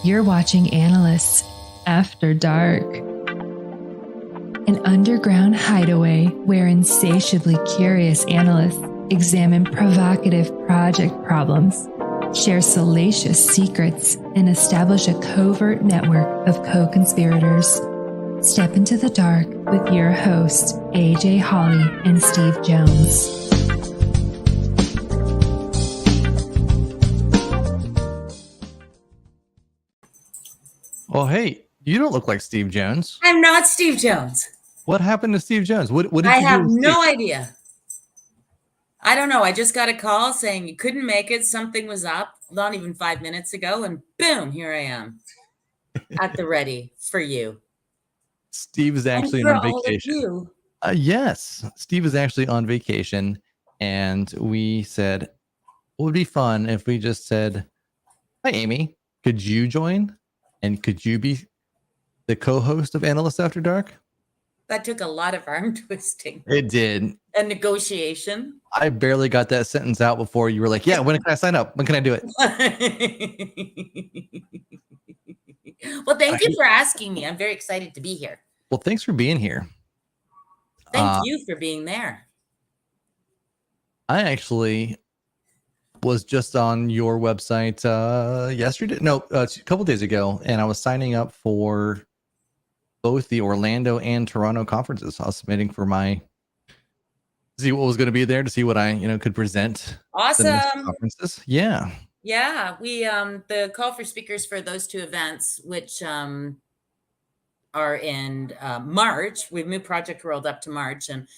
You're watching Analysts After Dark, an underground hideaway where insatiably curious analysts examine provocative project problems, share salacious secrets, and establish a covert network of co-conspirators. Step into the dark with your hosts, AJ Hawley and Steve Jones. Well, hey, you don't look like Steve Jones. I'm not Steve Jones. What happened to Steve Jones? What did I you have do with no Steve? idea. I don't know. I just got a call saying you couldn't make it. Something was up not even 5 minutes ago. And boom, here I am at the ready for you. Steve is actually and for on all of vacation. you. Yes, Steve is actually on vacation. And we said, what would be fun if we just said, hi, Amy, could you join? And could you be the co-host of Analysts After Dark? That took a lot of arm twisting It did. and negotiation. I barely got that sentence out before you were like, yeah, when can I sign up? When can I do it? Well, thank you for asking me. I'm very excited to be here. Well, thanks for being here. Thank you for being there. I actually was just on your website yesterday. No, a couple days ago, and I was signing up for both the Orlando and Toronto conferences. I was submitting for my see what was going to be there to see what I could present. Awesome. Conferences. Yeah. Yeah, we the call for speakers for those two events, which are in March. We've moved Project World up to March, and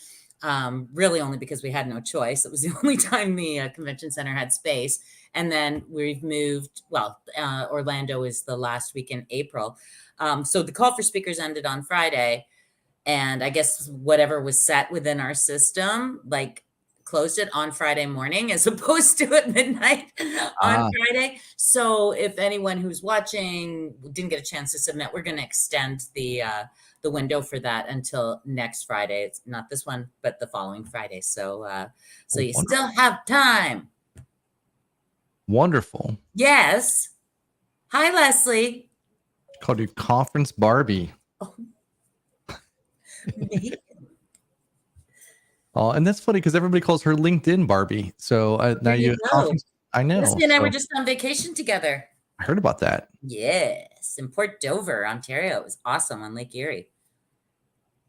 really only because we had no choice. It was the only time the convention center had space. And then we've moved, Orlando is the last week in April. So the call for speakers ended on Friday. And I guess whatever was set within our system, like closed it on Friday morning as opposed to at midnight on Friday. So if anyone who's watching didn't get a chance to submit, we're going to extend the window for that until next Friday. It's not this one, but the following Friday. So you still have time. Wonderful. Yes. Hi, Leslie. Called you Conference Barbie. Oh. Oh, and that's funny because everybody calls her LinkedIn Barbie. So now you conference. I know. Leslie and I were just on vacation together. I heard about that. Yes, in Port Dover, Ontario. It was awesome on Lake Erie.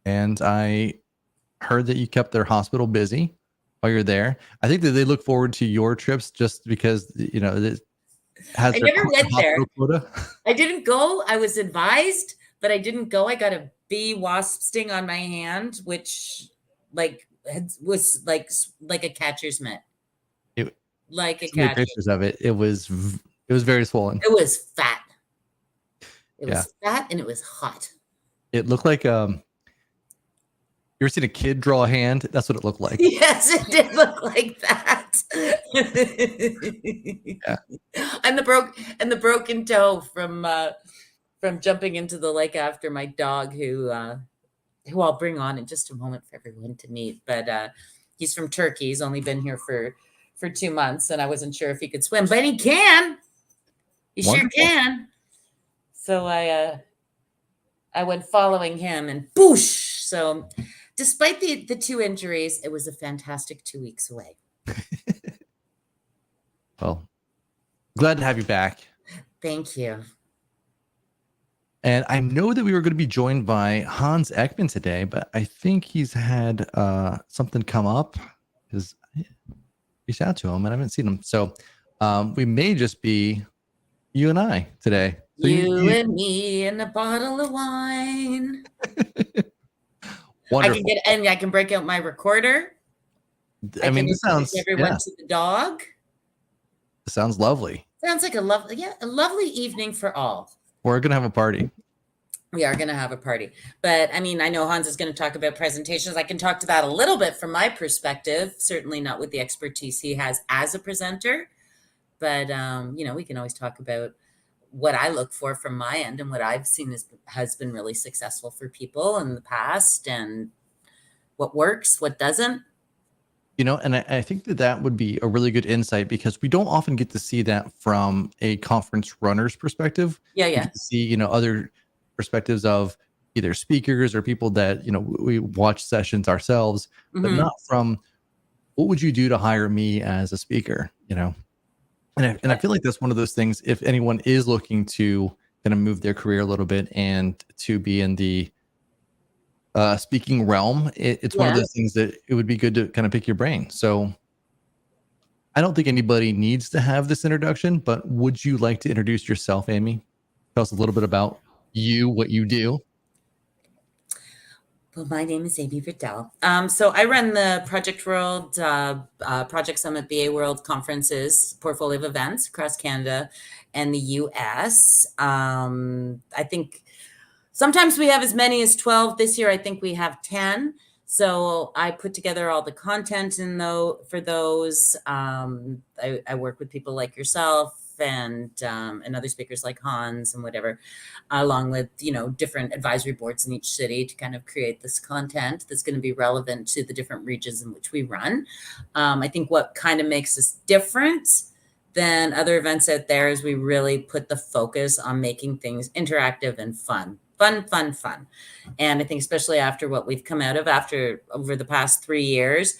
And I heard that you kept their hospital busy while you're there. I think that they look forward to your trips just because it has. I never went there. Quota. I didn't go. I was advised, but I didn't go. I got a bee wasp sting on my hand, which was like a catcher's mitt. Like a catcher. Pictures of it. It was very swollen. It was fat. It was fat and it was hot. It looked like you ever seen a kid draw a hand? That's what it looked like. Yes, it did look like that. Yeah. And the broken toe from jumping into the lake after my dog, who I'll bring on in just a moment for everyone to meet. But he's from Turkey. He's only been here for 2 months, and I wasn't sure if he could swim, but he can. He Wonderful. Sure can. So I went following him, and boosh. So despite the 2 injuries, it was a fantastic 2 weeks away. Well, glad to have you back. Thank you. And I know that we were going to be joined by Hans Eckman today, but I think he's had something come up. Because reached out to him and I haven't seen him. So we may just be you and I today. So you and me and a bottle of wine. Wonderful. I can break out my recorder. I mean, this sounds everyone to the dog. It sounds lovely. Sounds like a lovely evening for all. We're gonna have a party. We are going to have a party. But I mean, I know Hans is going to talk about presentations. I can talk to that a little bit from my perspective, certainly not with the expertise he has as a presenter. But, we can always talk about what I look for from my end and what I've seen has been really successful for people in the past and what works, what doesn't. And I think that would be a really good insight because we don't often get to see that from a conference runner's perspective. Yeah, We yeah. get to see, other perspectives of either speakers or people that, we watch sessions ourselves, but not from what would you do to hire me as a speaker, And I feel like that's one of those things, if anyone is looking to kind of move their career a little bit and to be in the speaking realm, it's one of Yeah. those things that it would be good to kind of pick your brain. So I don't think anybody needs to have this introduction, but would you like to introduce yourself, Amy? Tell us a little bit about you, what you do. Well, my name is Amy Riddell. So I run the Project World, Project Summit, BA World conferences, portfolio of events across Canada and the US. I think sometimes we have as many as 12. This year, I think we have 10. So I put together all the content for those. I work with people like yourself and other speakers like Hans and whatever, along with different advisory boards in each city to kind of create this content that's going to be relevant to the different regions in which we run. I think what kind of makes us different than other events out there is we really put the focus on making things interactive and fun. And I think especially after what we've come out of over the past 3 years,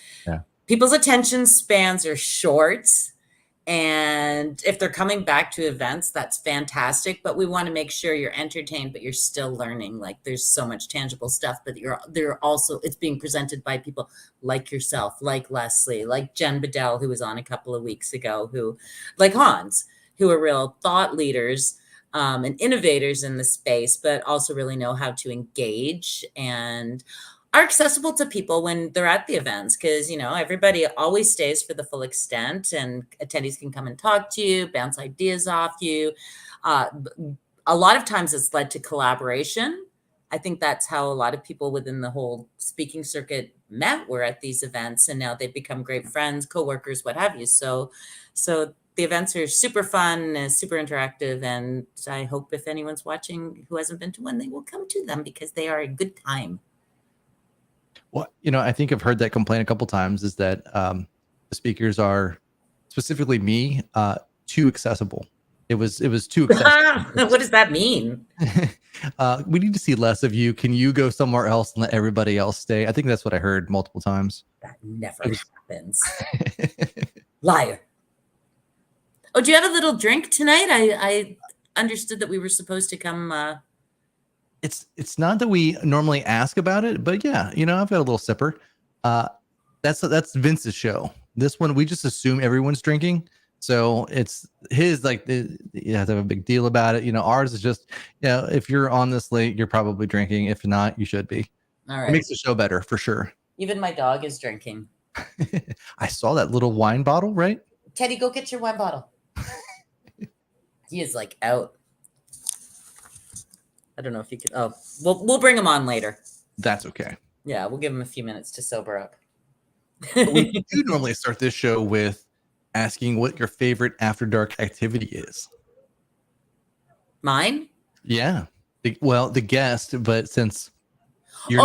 people's attention spans are short. And if they're coming back to events, that's fantastic. But we want to make sure you're entertained, but you're still learning. Like there's so much tangible stuff, but it's being presented by people like yourself, like Leslie, like Jen Bedell, who was on a couple of weeks ago, like Hans, who are real thought leaders and innovators in the space, but also really know how to engage and are accessible to people when they're at the events, because everybody always stays for the full extent, and attendees can come and talk to you, bounce ideas off you. A lot of times it's led to collaboration. I think that's how a lot of people within the whole speaking circuit were at these events, and now they've become great friends, coworkers, what have you. So the events are super fun and super interactive, and I hope if anyone's watching who hasn't been to one, they will come to them because they are a good time. Well, I think I've heard that complaint a couple times is that the speakers are, specifically me, too accessible. It was too accessible. What does that mean? We need to see less of you. Can you go somewhere else and let everybody else stay? I think that's what I heard multiple times. That never happens. Liar. Oh, do you have a little drink tonight? I understood that we were supposed to come. It's not that we normally ask about it, but yeah, I've got a little sipper. That's Vince's show. This one, we just assume everyone's drinking. So it's his, like, you have to have a big deal about it. Ours is just, if you're on this late, you're probably drinking. If not, you should be. All right. It makes the show better for sure. Even my dog is drinking. I saw that little wine bottle, right? Teddy, go get your wine bottle. He is like out. I don't know if you can. Oh, we'll bring him on later. That's okay. Yeah, we'll give him a few minutes to sober up. We do normally start this show with asking what your favorite after dark activity is. Mine? Yeah. The guest, but since you're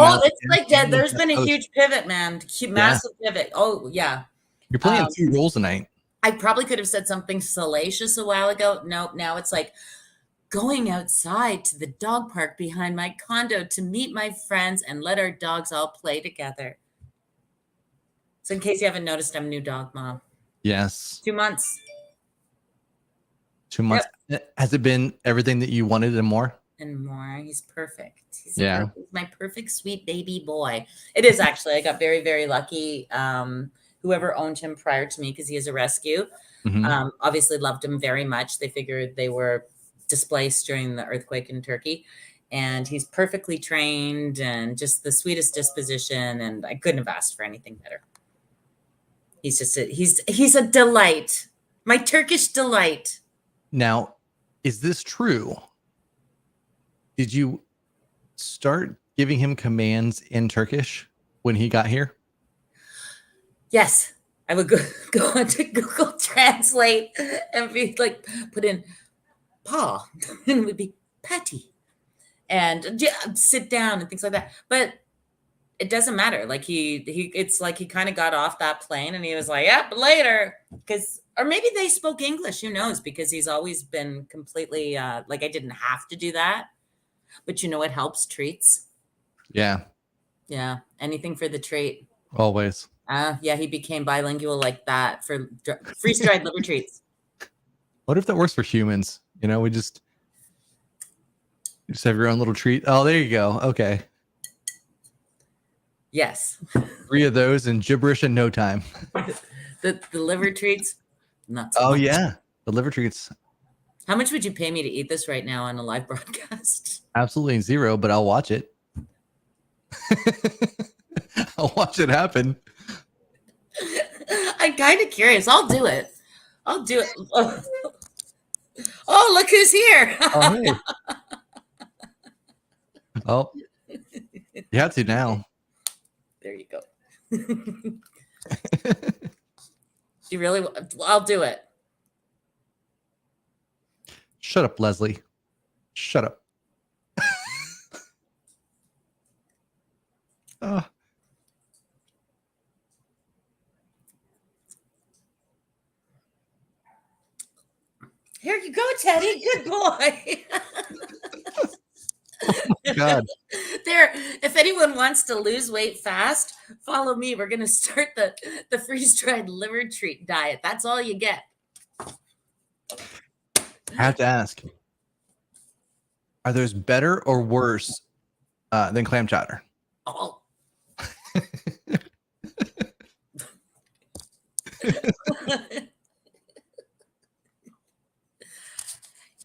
there's been a huge pivot, man. Massive pivot. Oh, yeah. You're playing 2 roles tonight. I probably could have said something salacious a while ago. Nope. Now it's like going outside to the dog park behind my condo to meet my friends and let our dogs all play together. So in case you haven't noticed, I'm a new dog mom. Yes. 2 months. 2 months. Yep. Has it been everything that you wanted and more? And more. He's perfect. He's my perfect sweet baby boy. It is actually. I got very, very lucky. Whoever owned him prior to me, because he is a rescue, obviously loved him very much. They figured they were displaced during the earthquake in Turkey, and he's perfectly trained and just the sweetest disposition, and I couldn't have asked for anything better. He's just he's a delight, my Turkish delight. Now, is this true? Did you start giving him commands in Turkish when he got here? Yes. I would go onto Google Translate and be like, put in paw, and it would be patty, and sit down and things like that. But it doesn't matter. Like it's like he kind of got off that plane and he was like, "Yep, later." Because, or maybe they spoke English. Who knows? Because he's always been completely like, I didn't have to do that. But you know what helps? Treats. Yeah, Yeah, anything for the treat. always. Yeah, he became bilingual like that for freeze-dried liver treats. What if that works for humans? You know, you just have your own little treat. Oh, there you go. Okay. Yes. 3 of those in gibberish in no time. The liver treats, not so Oh much. yeah, the liver treats. How much would you pay me to eat this right now on a live broadcast? Absolutely 0, but I'll watch it. I'll watch it happen. I'm kind of curious. I'll do it. I'll do it. Oh, look who's here. Oh, hey. Oh, you have to now. There you go. You really? I'll do it. Shut up, Leslie. Shut up. Oh. Here you go, Teddy. Good boy. God. There, if anyone wants to lose weight fast, follow me. We're gonna start the freeze-dried liver treat diet. That's all you get. I have to ask, are those better or worse than clam chowder? Oh.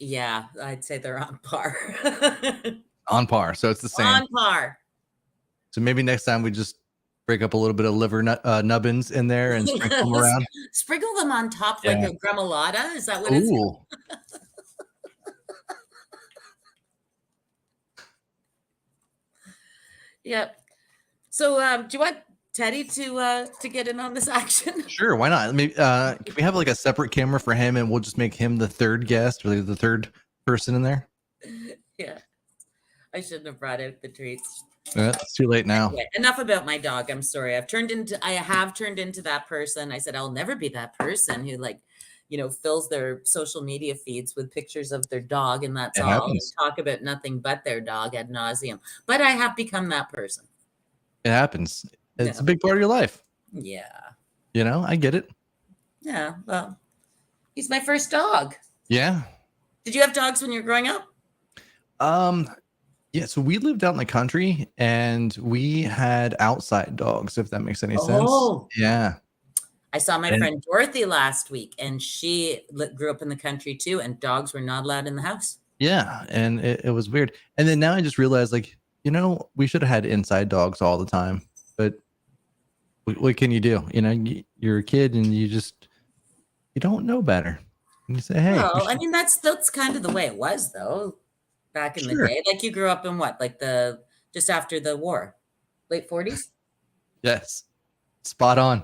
Yeah, I'd say they're on par. On par. So it's the same. On par. So maybe next time we just break up a little bit of liver nubbins in there and sprinkle them around. Sprinkle them on top like a gremolata. Is that what Ooh. it's? Yep. So, do you want Teddy to get in on this action? Sure, why not? Maybe can we have like a separate camera for him, and we'll just make him the third guest or the third person in there? Yeah. I shouldn't have brought out the treats. It's too late now. Anyway, enough about my dog. I'm sorry. I have turned into that person. I said I'll never be that person who, like, fills their social media feeds with pictures of their dog, and that's It all. happens. And talk about nothing but their dog ad nauseum. But I have become that person. It happens. It's Yeah. a big part of your life. Yeah. I get it. Yeah. Well, he's my first dog. Yeah. Did you have dogs when you were growing up? Yeah, so we lived out in the country and we had outside dogs, if that makes any sense. Yeah. I saw my friend Dorothy last week, and she grew up in the country too, and dogs were not allowed in the house. Yeah, and it was weird. And then now I just realized, like, we should have had inside dogs all the time, but what can you do? You're a kid and you don't know better. And you say, hey. Well, I mean, that's kind of the way it was, though, back in the day. Like, you grew up in what, like just after the war, late 40s? Yes, spot on.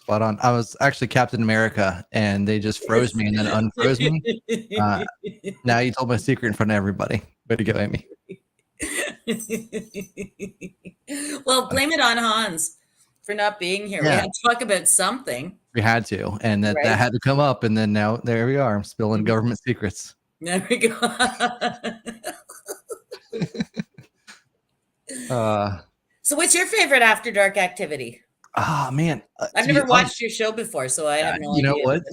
I was actually Captain America, and they just froze me and then unfroze me. Now you told my secret in front of everybody. Way to go, Amy. Well, blame it on Hans for not being here. Yeah. We had to talk about something. We had to, and that had to come up, and then now there we are. I'm spilling government secrets. There we go. So what's your favorite after dark activity? Oh man, I've never watched your show before, so I have no idea. You know what?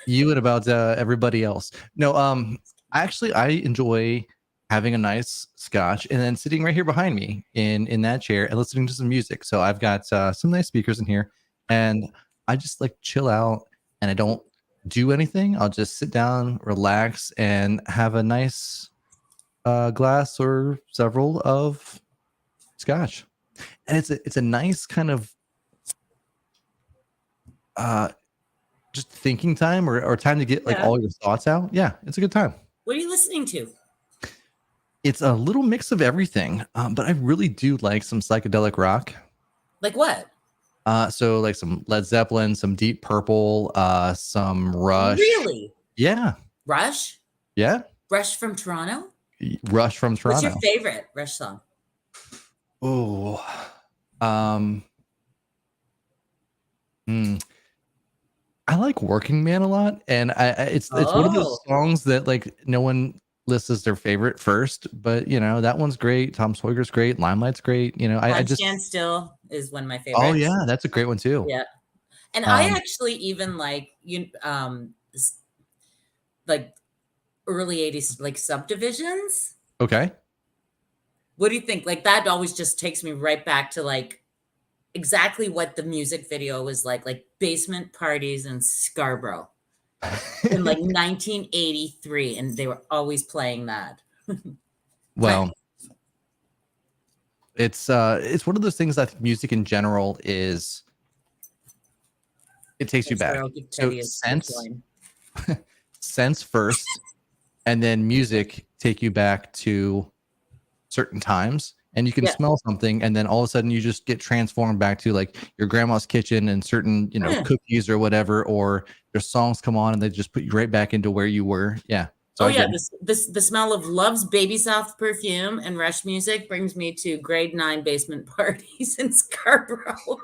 You and about everybody else. No, actually, I enjoy having a nice scotch and then sitting right here behind me in that chair and listening to some music. So I've got some nice speakers in here, and I just like chill out, and I don't do anything. I'll just sit down, relax, and have a nice glass or several of scotch. And it's a nice kind of just thinking time or time to get like all your thoughts out. Yeah, it's a good time. What are you listening to? It's a little mix of everything, but I really do like some psychedelic rock. Like what? So like some Led Zeppelin, some Deep Purple, some Rush. Really? Yeah, Rush? yeah. Rush from Toronto? Rush from What's your Toronto. favorite Rush song? Oh, um, hmm. I like Working Man a lot, and it's one of those Oh, songs that like no one lists as their favorite first, but you know that one's great. Tom Sawyer's great. Limelight's great. You know, I One just Stand Still is one of my oh favorites. yeah, that's a great one too. Yeah. And I Um, actually even like like early 80s like Subdivisions. okay. What do you think? Like that always just takes me right back to like exactly what the music video was like basement parties in Scarborough in like 1983, and they were always playing that. Well, it's one of those things that music in general is it takes you That's where back. I'll give So Teddy a sense join. sense first, and then music take you back to certain times, and you can Yeah. smell something, and then all of a sudden you just get transformed back to like your grandma's kitchen and certain Yeah. cookies or whatever, or their songs come on and they just put you right back into where you were. Yeah, so Oh I yeah, get it. the smell of Love's Baby Soft perfume and Rush music brings me to grade 9 basement parties in Scarborough.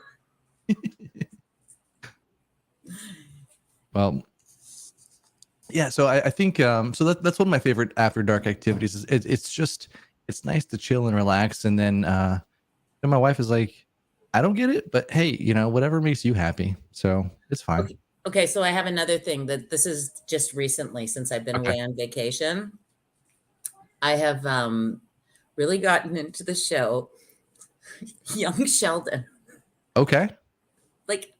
Well, yeah, so I think so that's one of my favorite after dark activities. Is it's just it's nice to chill and relax, and then and my wife is like, I don't get it, but hey, whatever makes you happy, so it's fine. Okay. Okay, so I have another thing that this is just recently since I've been Okay. away on vacation. I have really gotten into the show Young Sheldon. Okay. Like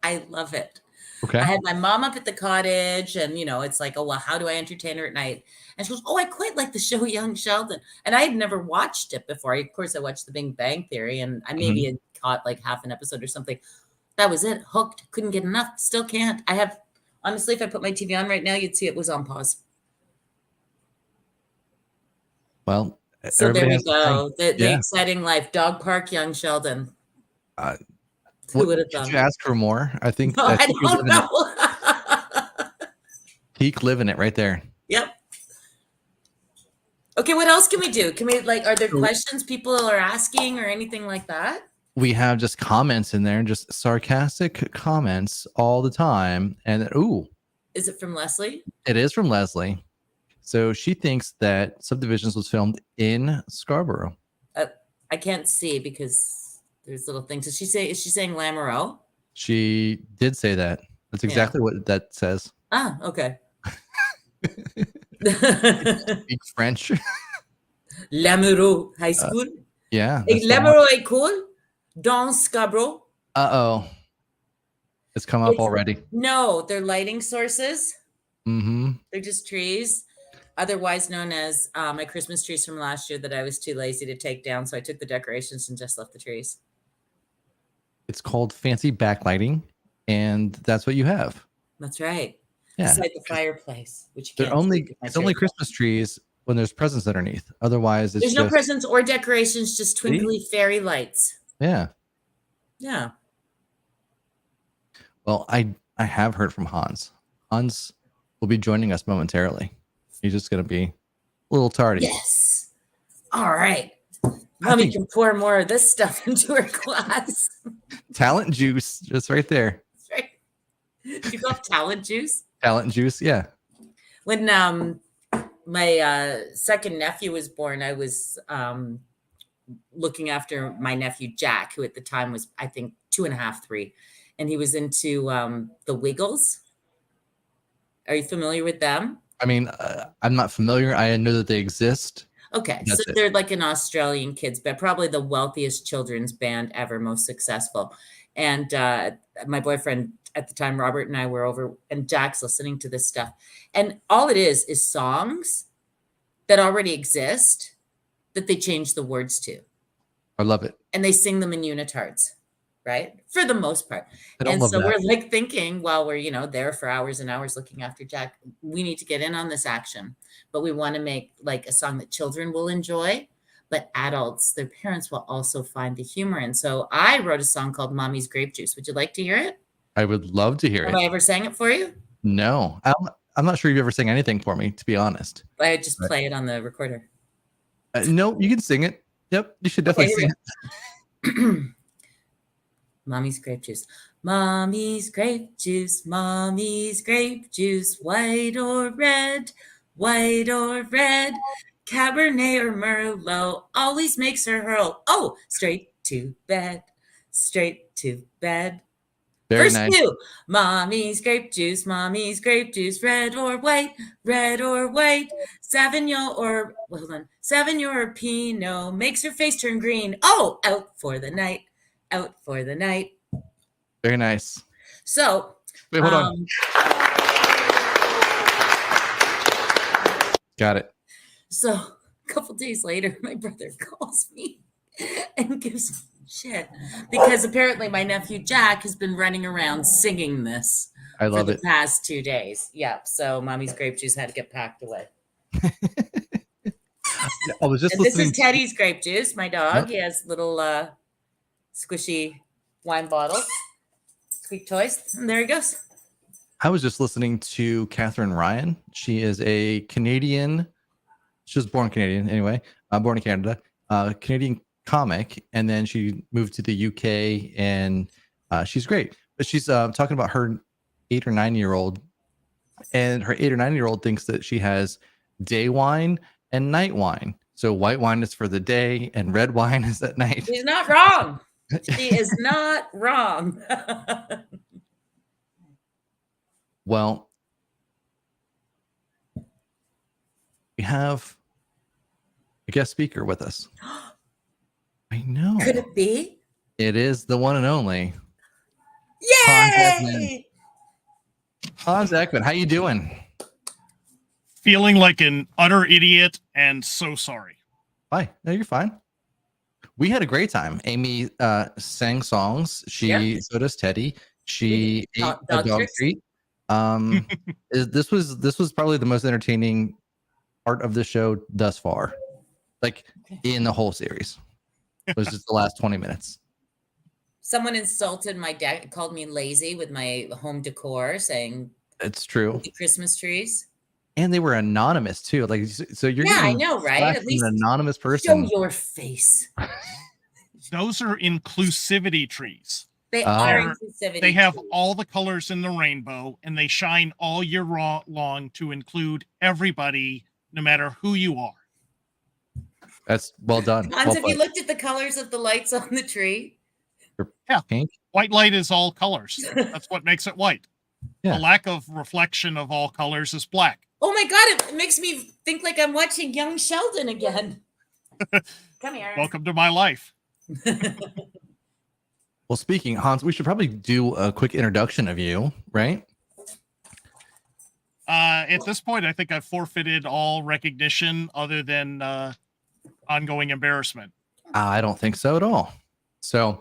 I love it. I Okay. had my mom up at the cottage, and it's like, oh well, how do I entertain her at night? And she goes, oh, I quite like the show Young Sheldon, and I had never watched it before. Of course, I watched The Big Bang Theory, and I maybe Mhm. had caught like half an episode or something. That was it. Hooked. Couldn't get enough. Still can't. I have honestly, if I put my TV on right now, you'd see it was on pause. Well, So there everybody we has their thing. go. The Yeah. exciting life. Dog Park Young Sheldon. Uh, Who what would have could you thunk? ask for more? I think No, I I think you're don't living it. know. Peak living it right there. Yep. Okay, what else can we do? Can we like are there So questions people are asking or anything like that? we have just comments in there, just sarcastic comments all the time. And ooh, Is it from Leslie? it is from Leslie. So she thinks that Subdivisions was filmed in Scarborough. Uh, I can't see because there's little things. Is she saying Lamoureux? She did say that. That's Yeah. exactly what that says. Ah, okay. Speak French. Lamoureux High Uh, School. yeah, Et that's the one. Lamoureux École dans Scarborough. Uh-oh. It's come up It's already. no, they're lighting sources. Mm-hmm. They're just trees, otherwise known as my Christmas trees from last year that I was too lazy to take down. So I took the decorations and just left the trees. It's called fancy backlighting, and that's what you have. That's right. Yeah. Beside the fireplace, which you They're can't see. only it's only Christmas trees when there's presents underneath. Otherwise, it's There's no just presents or decorations, just see? twinkly fairy lights. Yeah. Yeah. Well, I have heard from Hans. Hans will be joining us momentarily. He's just gonna be a little tardy. Yes. All right. I Mommy think can pour more of this stuff into her glass. talent juice just right there. That's right. Do you go off talent juice? Talent juice, yeah. When my second nephew was born, I was looking after my nephew Jack, who at the time was, I think, 2.5, 3, and he was into the Wiggles. Are you familiar with them? I mean, I'm not familiar. I know that they exist. Okay, so That's it. they're like an Australian kids, but probably the wealthiest children's band ever, most successful. And my boyfriend at the time, Robert, and I were over, and Jack's listening to this stuff. And all it is songs that already exist that they change the words to. I love it. And they sing them in unitards. right? For the most part. I don't And love so that. we're like thinking while we're, there for hours and hours looking after Jack, we need to get in on this action, but we want to make like a song that children will enjoy, but adults, their parents will also find the humor in. So I wrote a song called Mommy's Grape Juice. Would you like to hear it? I would love to hear Have it. I ever sang it for you? No, I'm not sure you've ever sang anything for me, to be honest. I just play it on the recorder. No, you can sing it. Yep, you should definitely sing it. Mommy's grape juice. Mommy's grape juice. Mommy's grape juice. White or red. White or red. Cabernet or Merlot always makes her hurl. Oh, straight to bed. Straight to bed. Very Verse nice. 2. Mommy's grape juice. Mommy's grape juice. Red or white. Red or white. Sauvignon or, hold on. Sauvignon or Pinot makes her face turn green. Oh, out for the night. Out for the night. Very nice. So, wait, hold on. Got it. So a couple days later, my brother calls me and gives me shit because apparently my nephew Jack has been running around singing this I love for it. the past 2 days. Yep. So Mommy's grape juice had to get packed away. I was just And this listening. is Teddy's grape juice, my dog. Yep. He has little squishy wine bottles, squeak toys, and there he goes. I was just listening to Catherine Ryan. She is a Canadian. She was born Canadian anyway. Born in Canada. Canadian comic, and then she moved to the UK, and she's great. But she's talking about her 8 or 9-year-old, and her 8 or 9-year-old thinks that she has day wine and night wine. So white wine is for the day, and red wine is at night. She's not wrong. She is not wrong. Well, we have a guest speaker with us. I know. Could it be? It is the one and only Yay! Hans Eckman. How you doing? Feeling like an utter idiot and so sorry. Hi. No, you're fine. We had a great time. Amy sang songs. She showed us Teddy. She ate a dog treat. This was probably the most entertaining part of the show thus far, like in the whole series. It was just the last 20 minutes. Someone insulted my dad, called me lazy with my home decor, saying It's true. Christmas trees. And they were anonymous too. Like, so you're I getting know, right? At least an anonymous person. show your face. Those are inclusivity trees. They are inclusivity. They have trees. all the colors in the rainbow, and they shine all year long to include everybody, no matter who you are. That's well done. Hans, have you looked at the colors of the lights on the tree? Yeah. Pink. White light is all colors. That's what makes it white. Yeah. The lack of reflection of all colors is black. Oh my God, it makes me think like I'm watching Young Sheldon again. Come here. Welcome to my life. Well, speaking, Hans, we should probably do a quick introduction of you, right? At this point, I think I've forfeited all recognition other than ongoing embarrassment. I don't think so at all. So,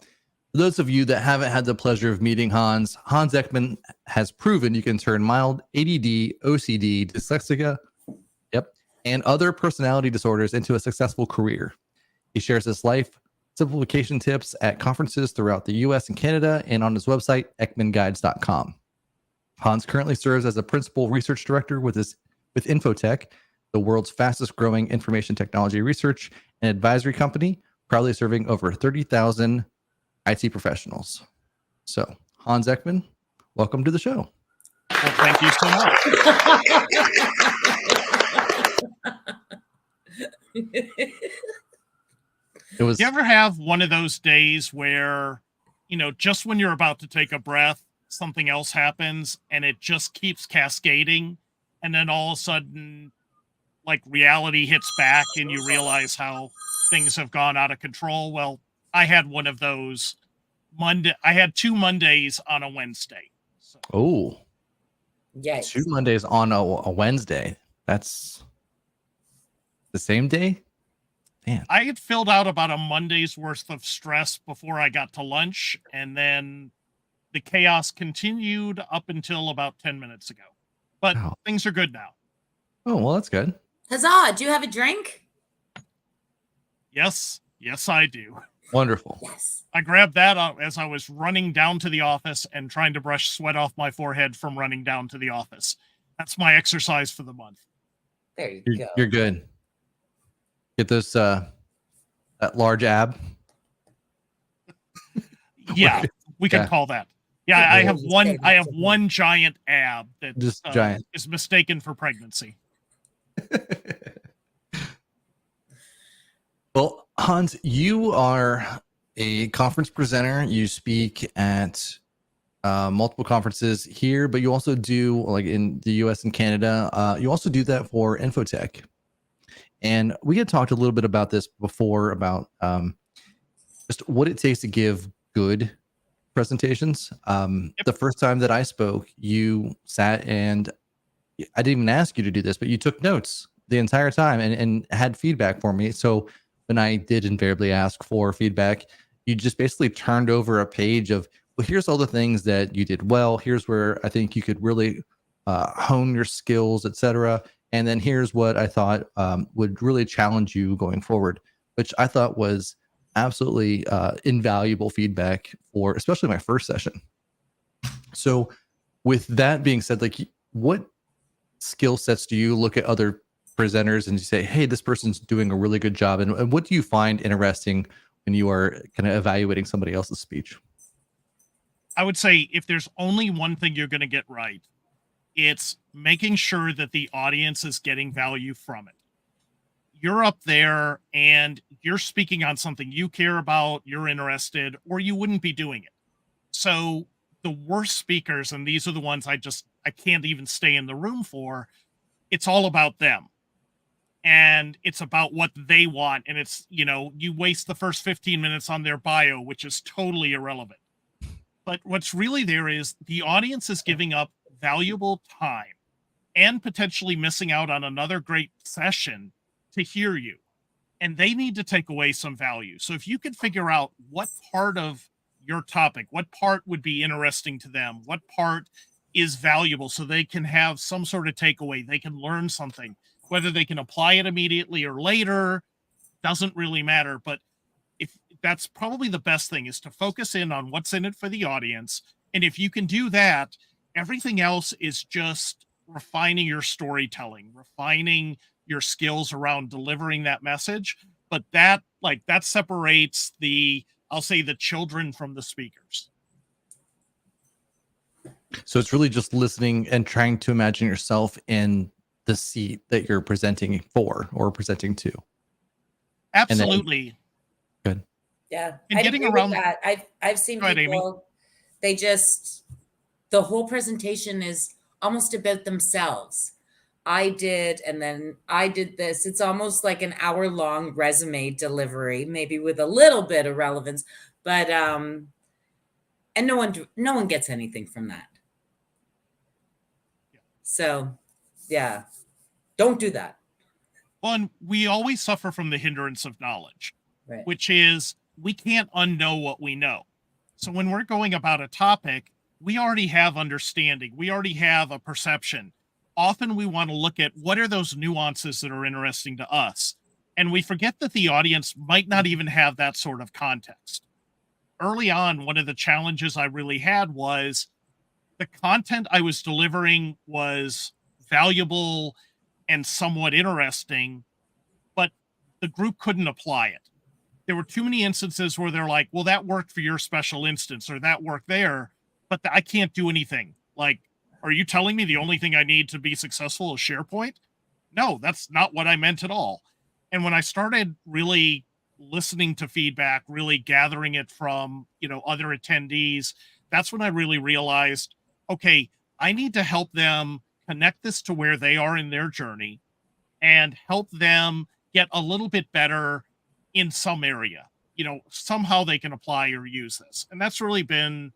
for those of you that haven't had the pleasure of meeting Hans Eckman has proven you can turn mild ADD, OCD, dyslexia, and other personality disorders into a successful career. He shares his life simplification tips at conferences throughout the US and Canada and on his website, ekmanguides.com. Hans currently serves as a principal research director with Infotech, the world's fastest growing information technology research and advisory company, proudly serving over 30,000 IT professionals. So, Hans Eckman, welcome to the show. Well, thank you so much. You ever have one of those days where, just when you're about to take a breath, something else happens and it just keeps cascading, and then all of a sudden, like, reality hits back and you realize how things have gone out of control? Well, I had one of those Monday. I had 2 Mondays on a Wednesday. So. Oh, yes. 2 Mondays on a Wednesday. That's the same day. Man. I had filled out about a Monday's worth of stress before I got to lunch, and then the chaos continued up until about 10 minutes ago. But things are good now. Oh, well, that's good. Huzzah! Do you have a drink? Yes, I do. Wonderful. Yes. I grabbed that as I was running down to the office and trying to brush sweat off my forehead from running down to the office. That's my exercise for the month. There you go. You're good. Get those that large ab. Yeah, we can call that. Yeah, I have one giant ab that just giant is mistaken for pregnancy. Well, Hans, you are a conference presenter. You speak at multiple conferences here, but you also do, like in the US and Canada, you also do that for Infotech. And we had talked a little bit about this before, about just what it takes to give good presentations. The first time that I spoke, you sat and I didn't even ask you to do this, but you took notes the entire time and had feedback for me. So when I did invariably ask for feedback, you just basically turned over a page of, well, here's all the things that you did well. Here's where I think you could really hone your skills, etc. And then here's what I thought would really challenge you going forward, which I thought was absolutely invaluable feedback for especially my first session. So with that being said, like, what skill sets do you look at other presenters and you say, hey, this person's doing a really good job? And what do you find interesting when you are kind of evaluating somebody else's speech? I would say if there's only one thing you're going to get right, it's making sure that the audience is getting value from it. You're up there and you're speaking on something you care about, you're interested, or you wouldn't be doing it. So the worst speakers, and these are the ones I can't even stay in the room for, it's all about them. And it's about what they want. And it's, you waste the first 15 minutes on their bio, which is totally irrelevant. But what's really there is the audience is giving up valuable time and potentially missing out on another great session to hear you. And they need to take away some value. So if you can figure out what part of your topic, what part would be interesting to them, what part is valuable so they can have some sort of takeaway, they can learn something, whether they can apply it immediately or later, doesn't really matter. But if that's probably the best thing, is to focus in on what's in it for the audience. And if you can do that, everything else is just refining your storytelling, refining your skills around delivering that message. But that separates I'll say the children from the speakers. So it's really just listening and trying to imagine yourself in the seat that you're presenting for or presenting to. Absolutely. Good. Yeah. And getting around that. I've seen people, the whole presentation is almost about themselves. I did, and then I did this. It's almost like an hour-long resume delivery, maybe with a little bit of relevance, but and no one gets anything from that. So, yeah, don't do that. Well, and we always suffer from the hindrance of knowledge, right, which is we can't unknow what we know. So when we're going about a topic, we already have understanding. We already have a perception. Often we want to look at what are those nuances that are interesting to us. And we forget that the audience might not even have that sort of context. Early on, one of the challenges I really had was the content I was delivering was valuable and somewhat interesting, but the group couldn't apply it. There were too many instances where they're like, well, that worked for your special instance or that worked there, but I can't do anything. Like, are you telling me the only thing I need to be successful is SharePoint? No, that's not what I meant at all. And when I started really listening to feedback, really gathering it from, other attendees, that's when I really realized, okay, I need to help them connect this to where they are in their journey and help them get a little bit better in some area. Somehow they can apply or use this. And that's really been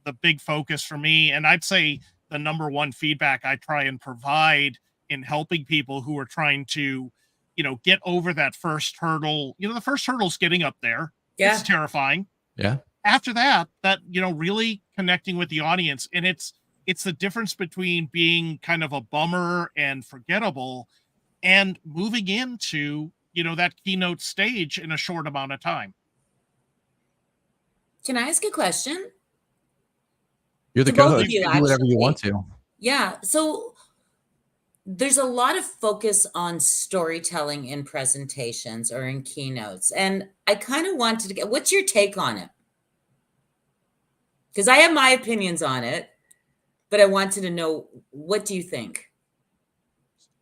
the big focus for me. And I'd say the number one feedback I try and provide in helping people who are trying to get over that first hurdle. The first hurdle's getting up there. Yeah. It's terrifying. Yeah. After that, really connecting with the audience. And it's the difference between being kind of a bummer and forgettable and moving into, that keynote stage in a short amount of time. Can I ask a question? You're the co-host. You can do whatever you want to. Yeah. So there's a lot of focus on storytelling in presentations or in keynotes. And I kind of wanted to get, what's your take on it? Because I have my opinions on it, but I wanted to know, what do you think?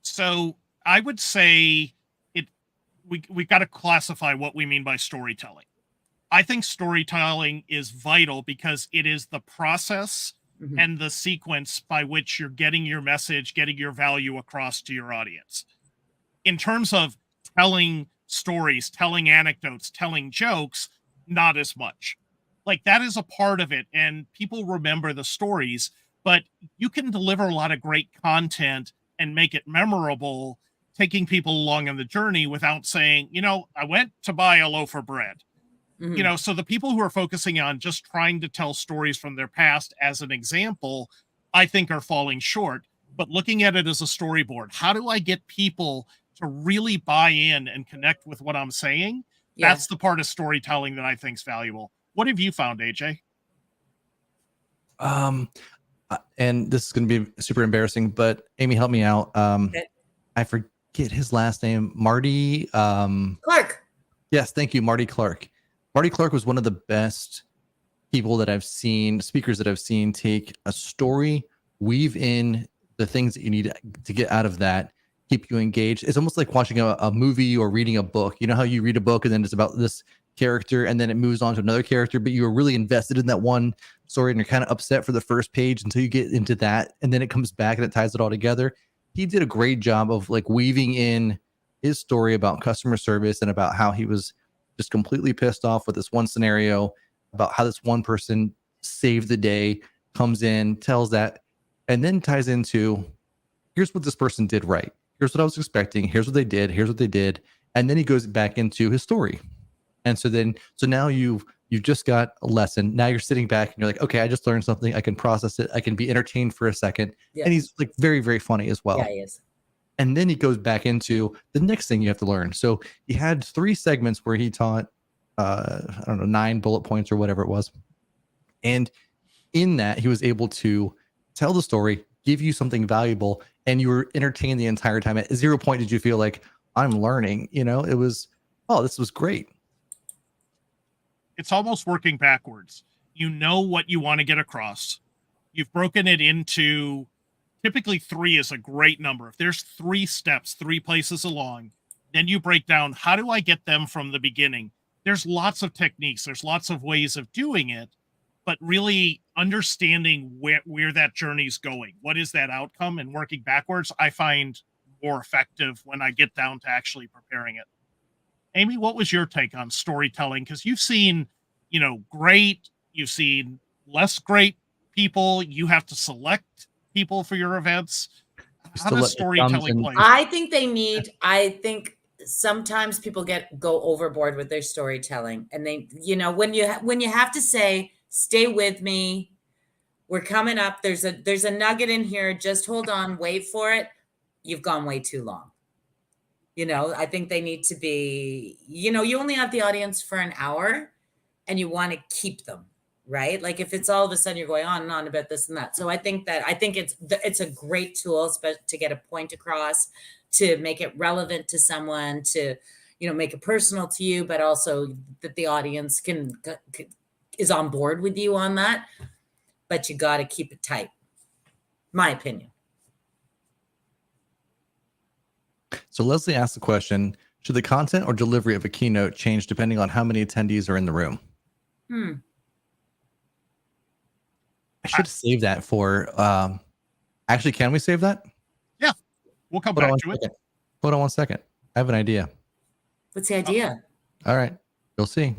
So I would say we got to classify what we mean by storytelling. I think storytelling is vital because it is the process and the sequence by which you're getting your message, getting your value across to your audience. In terms of telling stories, telling anecdotes, telling jokes, not as much. Like, that is a part of it, and people remember the stories, but you can deliver a lot of great content and make it memorable, taking people along on the journey without saying, I went to buy a loaf of bread. So the people who are focusing on just trying to tell stories from their past as an example, I think are falling short. But looking at it as a storyboard, how do I get people to really buy in and connect with what I'm saying? Yeah. That's the part of storytelling that I think is valuable. What have you found, AJ? And this is going to be super embarrassing, but Amy, help me out. Okay. I forget his last name. Marty Clark. Yes, thank you, Marty Clark. Marty Clark was one of the best people that I've seen, speakers that I've seen take a story, weave in the things that you need to get out of that, keep you engaged. It's almost like watching a movie or reading a book. You know how you read a book and then it's about this character and then it moves on to another character, but you were really invested in that one story and you're kind of upset for the first page until you get into that. And then it comes back and it ties it all together. He did a great job of like weaving in his story about customer service and about how he was just completely pissed off with this one scenario, about how this one person saved the day, comes in, tells that, and then ties into, here's what this person did right. Here's what I was expecting. Here's what they did. Here's what they did. And then he goes back into his story. And so now you've just got a lesson. Now you're sitting back and you're like, okay, I just learned something. I can process it. I can be entertained for a second. Yes. And he's like very, very funny as well. Yeah, he is. And then he goes back into the next thing you have to learn. So he had 3 segments where he taught, 9 bullet points or whatever it was. And in that, he was able to tell the story, give you something valuable, and you were entertained the entire time. At 0 point did you feel like, I'm learning. It was, oh, this was great. It's almost working backwards. You know what you want to get across. You've broken it into, typically 3 is a great number. If there's 3 steps, 3 places along, then you break down, how do I get them from the beginning? There's lots of techniques. There's lots of ways of doing it, but really understanding where that journey's going. What is that outcome? And working backwards, I find more effective when I get down to actually preparing it. Amy, what was your take on storytelling? Because you've seen, great, you've seen less great people. You have to select people for your events. How does storytelling play? I think sometimes people go overboard with their storytelling, and they, when you have to say, stay with me, we're coming up, there's a nugget in here, just hold on, wait for it, you've gone way too long. I think they need to be, you only have the audience for an hour and you want to keep them, right? Like if it's all of a sudden you're going on and on about this and that. So I think it's a great tool to get a point across, to make it relevant to someone, to, make it personal to you, but also that the audience is on board with you on that. But you got to keep it tight. My opinion. So Leslie asked the question, should the content or delivery of a keynote change depending on how many attendees are in the room? I should save that for, actually, can we save that? Yeah, we'll come back to it. Hold on one second. I have an idea. What's the idea? All right, you'll see.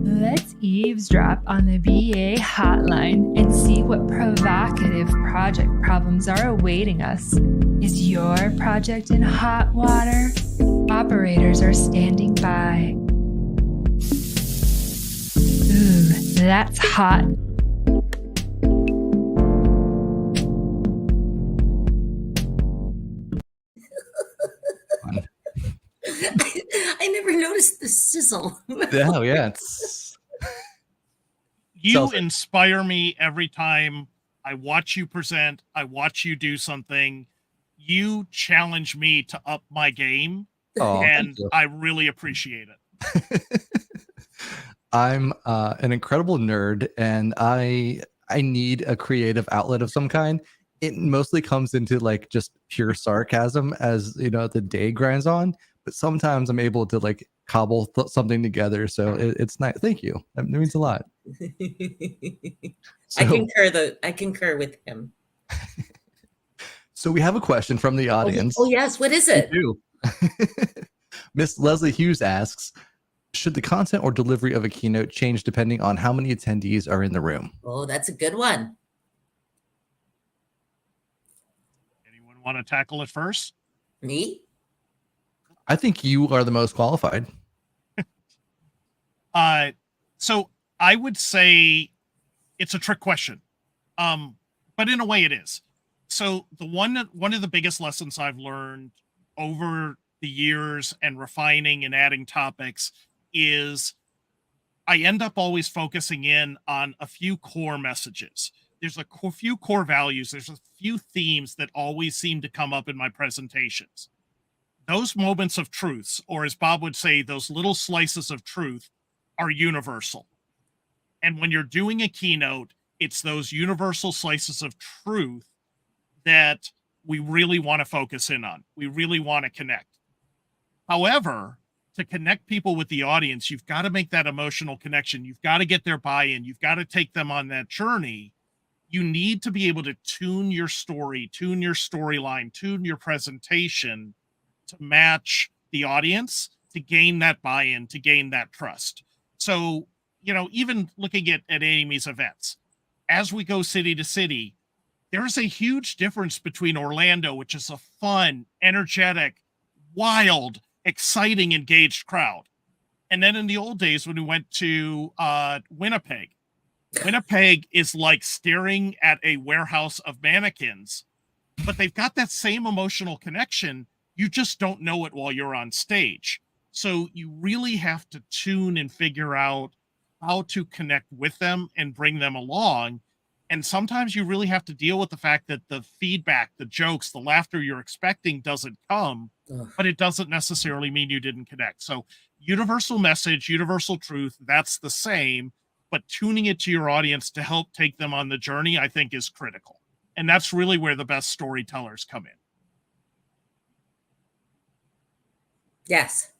Let's eavesdrop on the BA hotline and see what provocative project problems are awaiting us. Is your project in hot water? Operators are standing by. Ooh, that's hot. I never noticed the sizzle. Yeah, it's you inspire me every time I watch you present, I watch you do something. You challenge me to up my game, and I really appreciate it. I'm an incredible nerd, and I need a creative outlet of some kind. It mostly comes into like just pure sarcasm as the day grinds on, but sometimes I'm able to like cobble something together. So it's nice. Thank you. That means a lot. I concur with him. So we have a question from the audience. Oh yes, what is it? We do. Miss Leslie Hughes asks, should the content or delivery of a keynote change depending on how many attendees are in the room? Oh, that's a good one. Anyone want to tackle it first? Me? I think you are the most qualified. So I would say it's a trick question. But in a way it is. So one of the biggest lessons I've learned over the years and refining and adding topics is I end up always focusing in on a few core messages. There's a few core values. There's a few themes that always seem to come up in my presentations. Those moments of truths, or as Bob would say, those little slices of truth, are universal. And when you're doing a keynote, it's those universal slices of truth that we really want to focus in on. We really want to connect. However, to connect people with the audience, you've got to make that emotional connection. You've got to get their buy-in. You've got to take them on that journey. You need to be able to tune your story, tune your storyline, tune your presentation to match the audience, to gain that buy-in, to gain that trust. So, even looking at Amy's events, as we go city to city, there is a huge difference between Orlando, which is a fun, energetic, wild, exciting, engaged crowd. And then in the old days when we went to Winnipeg is like staring at a warehouse of mannequins, but they've got that same emotional connection. You just don't know it while you're on stage. So you really have to tune and figure out how to connect with them and bring them along. And sometimes you really have to deal with the fact that the feedback, the jokes, the laughter you're expecting doesn't come, but it doesn't necessarily mean you didn't connect. So universal message, universal truth, that's the same, but tuning it to your audience to help take them on the journey, I think, is critical. And that's really where the best storytellers come in. Yes.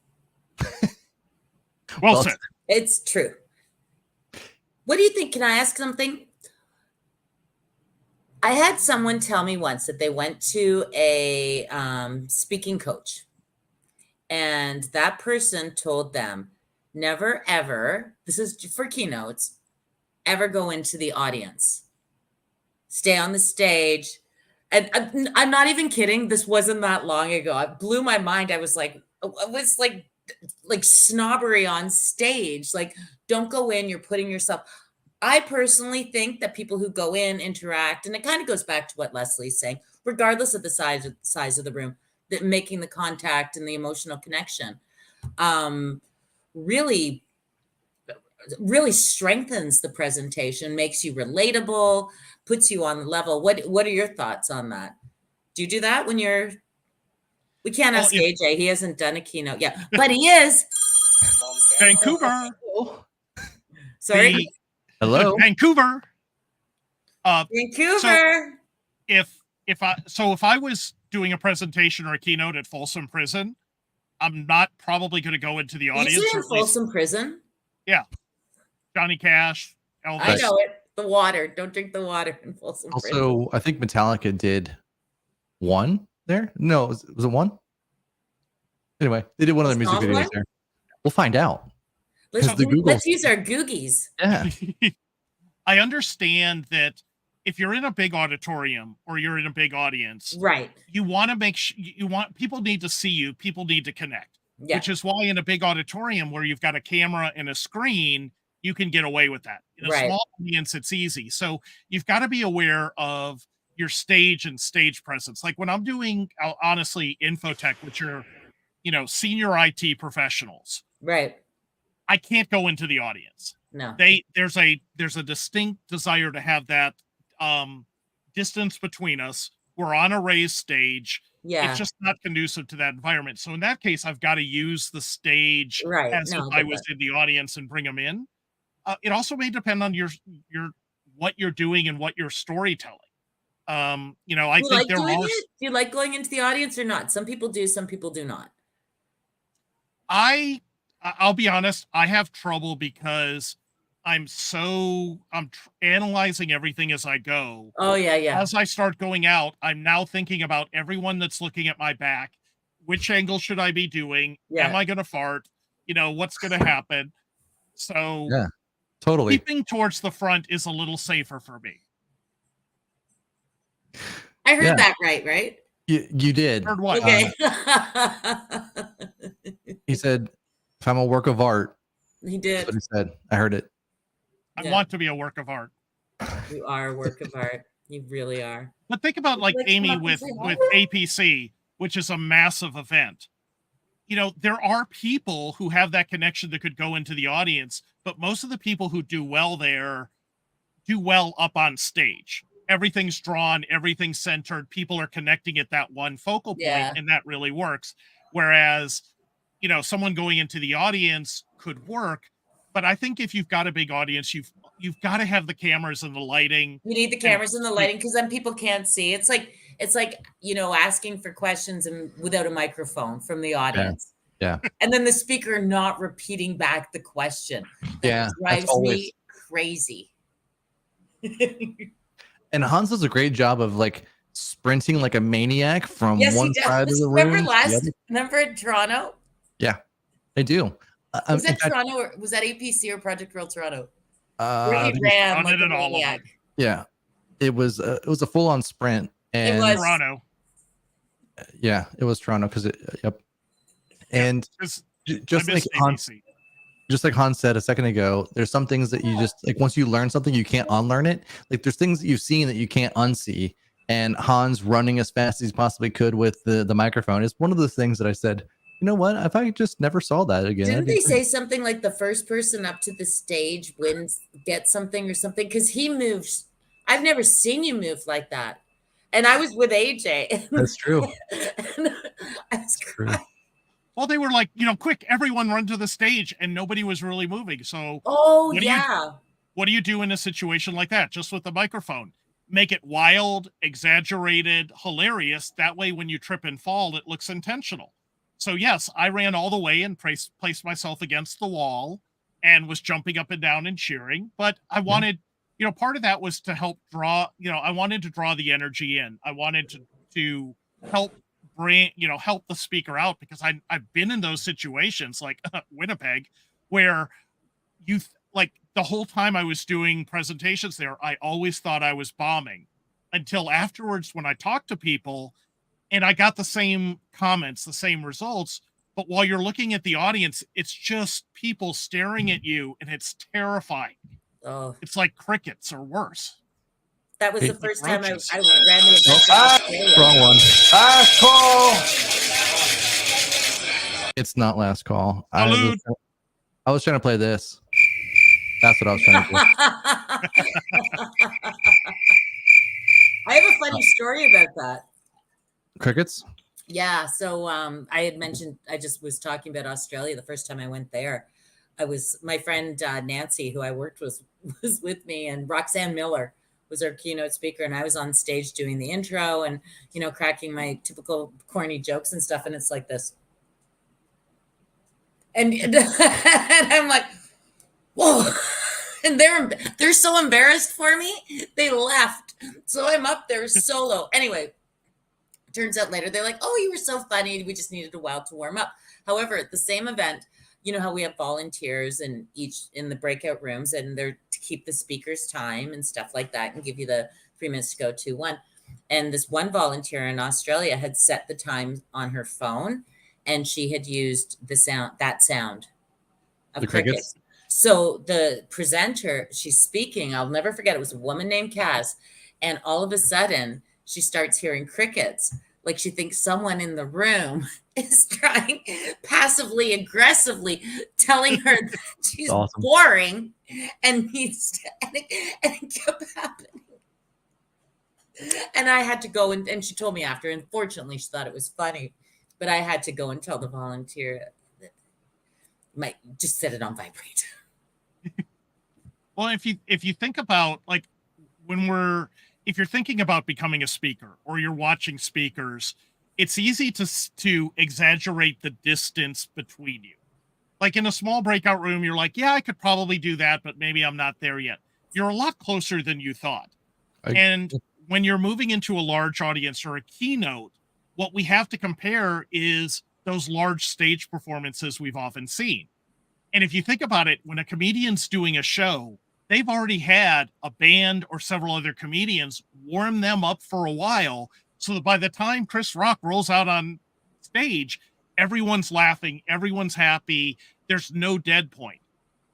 Well said. It's true. What do you think? Can I ask something? I had someone tell me once that they went to a speaking coach, and that person told them, never, ever, this is for keynotes, ever go into the audience. Stay on the stage. And I'm not even kidding. This wasn't that long ago. It blew my mind. I was like snobbery on stage. Like, don't go in. You're putting yourself. I personally think that people who go in, interact, and it kind of goes back to what Leslie's saying, regardless of the size of the room, that making the contact and the emotional connection really strengthens the presentation, makes you relatable, puts you on the level. What are your thoughts on that? Do you do that when you're? We can't ask AJ. He hasn't done a keynote yet, but he is. Vancouver. Sorry. Hello, Vancouver. Vancouver. So if I was doing a presentation or a keynote at Folsom Prison, I'm not probably going to go into the audience. Is it in Folsom Prison? Yeah, Johnny Cash. Elvis. I know it. The water. Don't drink the water in Folsom Prison. Also, I think Metallica did one there. No, was it one? Anyway, they did one of their music videos there. We'll find out. Let's use our Googies. Yeah. I understand that if you're in a big auditorium or you're in a big audience, right, you want to make sure people need to see you, people need to connect, which is why in a big auditorium where you've got a camera and a screen, you can get away with that. In a small audience, it's easy. So you've got to be aware of your stage and stage presence. Like when I'm doing, honestly, infotech, which are, senior IT professionals. Right. I can't go into the audience. No. There's a distinct desire to have that distance between us. We're on a raised stage. Yeah. It's just not conducive to that environment. So in that case, I've got to use the stage as if I was in the audience and bring them in. It also may depend on your what you're doing and what you're storytelling. I think there are. Do you like going into the audience or not? Some people do, some people do not. I'll be honest, I have trouble because I'm analyzing everything as I go. Oh, yeah. As I start going out, I'm now thinking about everyone that's looking at my back. Which angle should I be doing? Am I going to fart? What's going to happen? So yeah, totally. Keeping towards the front is a little safer for me. I heard that right? You did. Heard what? Okay. He said, if I'm a work of art. He did. That's what he said. I heard it. I want to be a work of art. You are a work of art. You really are. But think about like Amy with APC, which is a massive event. There are people who have that connection that could go into the audience, but most of the people who do well there do well up on stage. Everything's drawn, everything's centered. People are connecting at that one focal point, and that really works. Whereas, someone going into the audience could work, but I think if you've got a big audience, you've got to have the cameras and the lighting. You need the cameras and the lighting because then people can't see. It's like asking for questions and without a microphone from the audience. Yeah. And then the speaker not repeating back the question. That drives me crazy. And Hans does a great job of like sprinting like a maniac from one side of the room. Remember in Toronto? Yeah, I do. Was that Toronto or was that APC or Project World Toronto? Where he ran like a maniac. Yeah, it was a full on sprint. And it was Toronto. Yeah, it was Toronto because yep. And just like Hans said a second ago, there's some things that you just like once you learn something, you can't unlearn it. Like there's things that you've seen that you can't unsee. And Hans running as fast as he possibly could with the microphone is one of the things that I said, you know what? If I just never saw that again. Didn't they say something like the first person up to the stage gets something or something? Because he moves. I've never seen you move like that. And I was with AJ. That's true. That's true. Well, they were like, quick, everyone run to the stage, and nobody was really moving. So, what do you do in a situation like that? Just with the microphone, make it wild, exaggerated, hilarious. That way, when you trip and fall, it looks intentional. So, yes, I ran all the way and placed myself against the wall and was jumping up and down and cheering. But I wanted, part of that was to help draw. I wanted to draw the energy in. I wanted to help help the speaker out because I've been in those situations like Winnipeg where like the whole time I was doing presentations there, I always thought I was bombing until afterwards when I talked to people and I got the same comments, the same results. But while you're looking at the audience, it's just people staring at you and it's terrifying. Oh, it's like crickets or worse. That was the first time I ran the event. Wrong one. Last call. It's not last call. I was trying to play this. That's what I was trying to do. I have a funny story about that. Crickets? Yeah. So I had mentioned, I just was talking about Australia the first time I went there. My friend Nancy, who I worked with, was with me, and Roxanne Miller was our keynote speaker, and I was on stage doing the intro and, cracking my typical corny jokes and stuff. And it's like this. And I'm like, whoa. And they're so embarrassed for me. They left. So I'm up there solo. Anyway, turns out later, they're like, oh, you were so funny. We just needed a while to warm up. However, at the same event, you know how we have volunteers in the breakout rooms, and they're to keep the speakers time and stuff like that, and give you the 3 minutes to go to one. And this one volunteer in Australia had set the time on her phone, and she had used that sound of The crickets. So the presenter, she's speaking, I'll never forget, it was a woman named Cass, and all of a sudden she starts hearing crickets. Like she thinks someone in the room is trying passively aggressively telling her that she's Awesome. boring, and it kept happening. And I had to go and she told me after, unfortunately she thought it was funny, but I had to go and tell the volunteer that might just set it on vibrate. Well, if you think about, like, if you're thinking about becoming a speaker or you're watching speakers, it's easy to exaggerate the distance between you. Like in a small breakout room, you're like, yeah, I could probably do that, but maybe I'm not there yet. You're a lot closer than you thought. And when you're moving into a large audience or a keynote, what we have to compare is those large stage performances we've often seen. And if you think about it, when a comedian's doing a show, they've already had a band or several other comedians warm them up for a while, so that by the time Chris Rock rolls out on stage, everyone's laughing, everyone's happy, there's no dead point.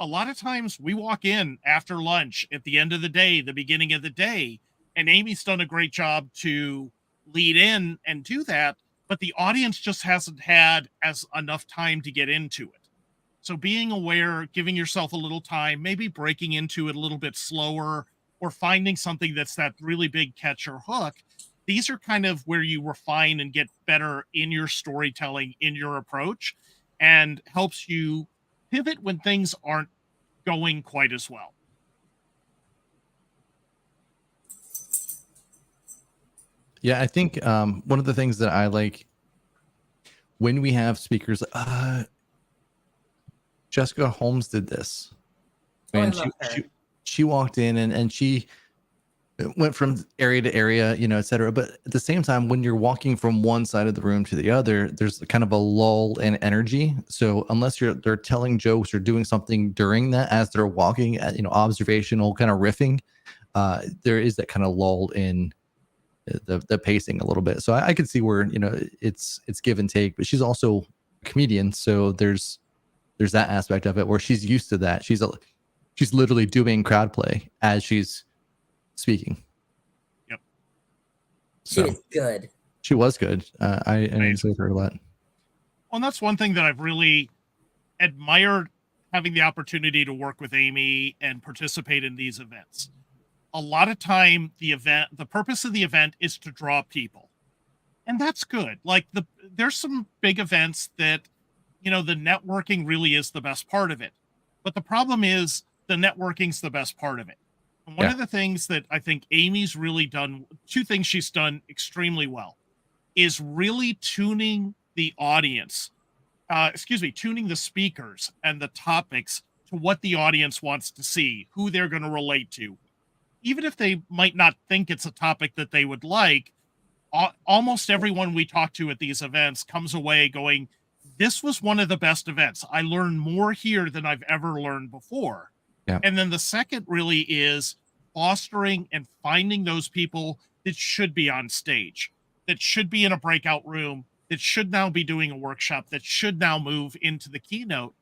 A lot of times we walk in after lunch at the end of the day, the beginning of the day, and Amy's done a great job to lead in and do that, but the audience just hasn't had enough time to get into it. So being aware, giving yourself a little time, maybe breaking into it a little bit slower, or finding something that's that really big catch or hook, these are kind of where you refine and get better in your storytelling, in your approach, and helps you pivot when things aren't going quite as well. Yeah, I think one of the things that I like when we have speakers, Jessica Holmes did this. And she walked in and she went from area to area, et cetera. But at the same time, when you're walking from one side of the room to the other, there's kind of a lull in energy. So unless they're telling jokes or doing something during that as they're walking, observational kind of riffing, there is that kind of lull in the pacing a little bit. So I could see where it's give and take. But she's also a comedian, so there's that aspect of it where she's used to that. She's literally doing crowd play as she's speaking. Yep. She was good. She was good. I enjoyed her a lot. Well, and that's one thing that I've really admired, having the opportunity to work with Amy and participate in these events. A lot of time, the purpose of the event is to draw people. And that's good. Like there's some big events that, the networking really is the best part of it. But the problem is the networking's the best part of it. And one of the things that I think Amy's really done, two things she's done extremely well, is really tuning the audience, tuning the speakers and the topics to what the audience wants to see, who they're going to relate to. Even if they might not think it's a topic that they would like, almost everyone we talk to at these events comes away going, this was one of the best events. I learned more here than I've ever learned before. Yeah. And then the second really is fostering and finding those people that should be on stage, that should be in a breakout room, that should now be doing a workshop, that should now move into the keynote,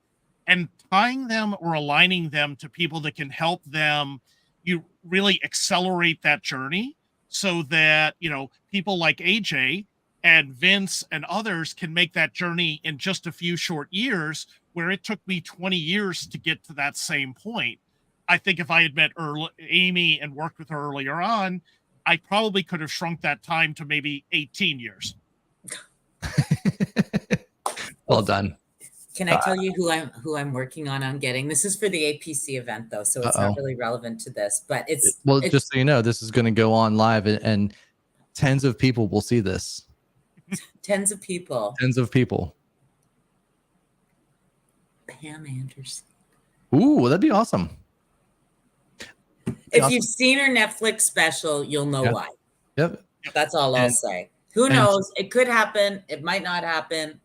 and tying them or aligning them to people that can help them you really accelerate that journey, so that, people like AJ and Vince and others can make that journey in just a few short years, where it took me 20 years to get to that same point. I think if I had met Amy and worked with her earlier on, I probably could have shrunk that time to maybe 18 years. Well done. Can I tell you who I'm working on getting? This is for the APC event though, so it's not really relevant to this, but it's just so you know, this is going to go on live and tens of people will see this. Tens of people. Pam Anderson. Ooh, that'd be awesome. If you've seen her Netflix special, you'll know why. Yep. That's all I'll say. Who knows? It could happen. It might not happen.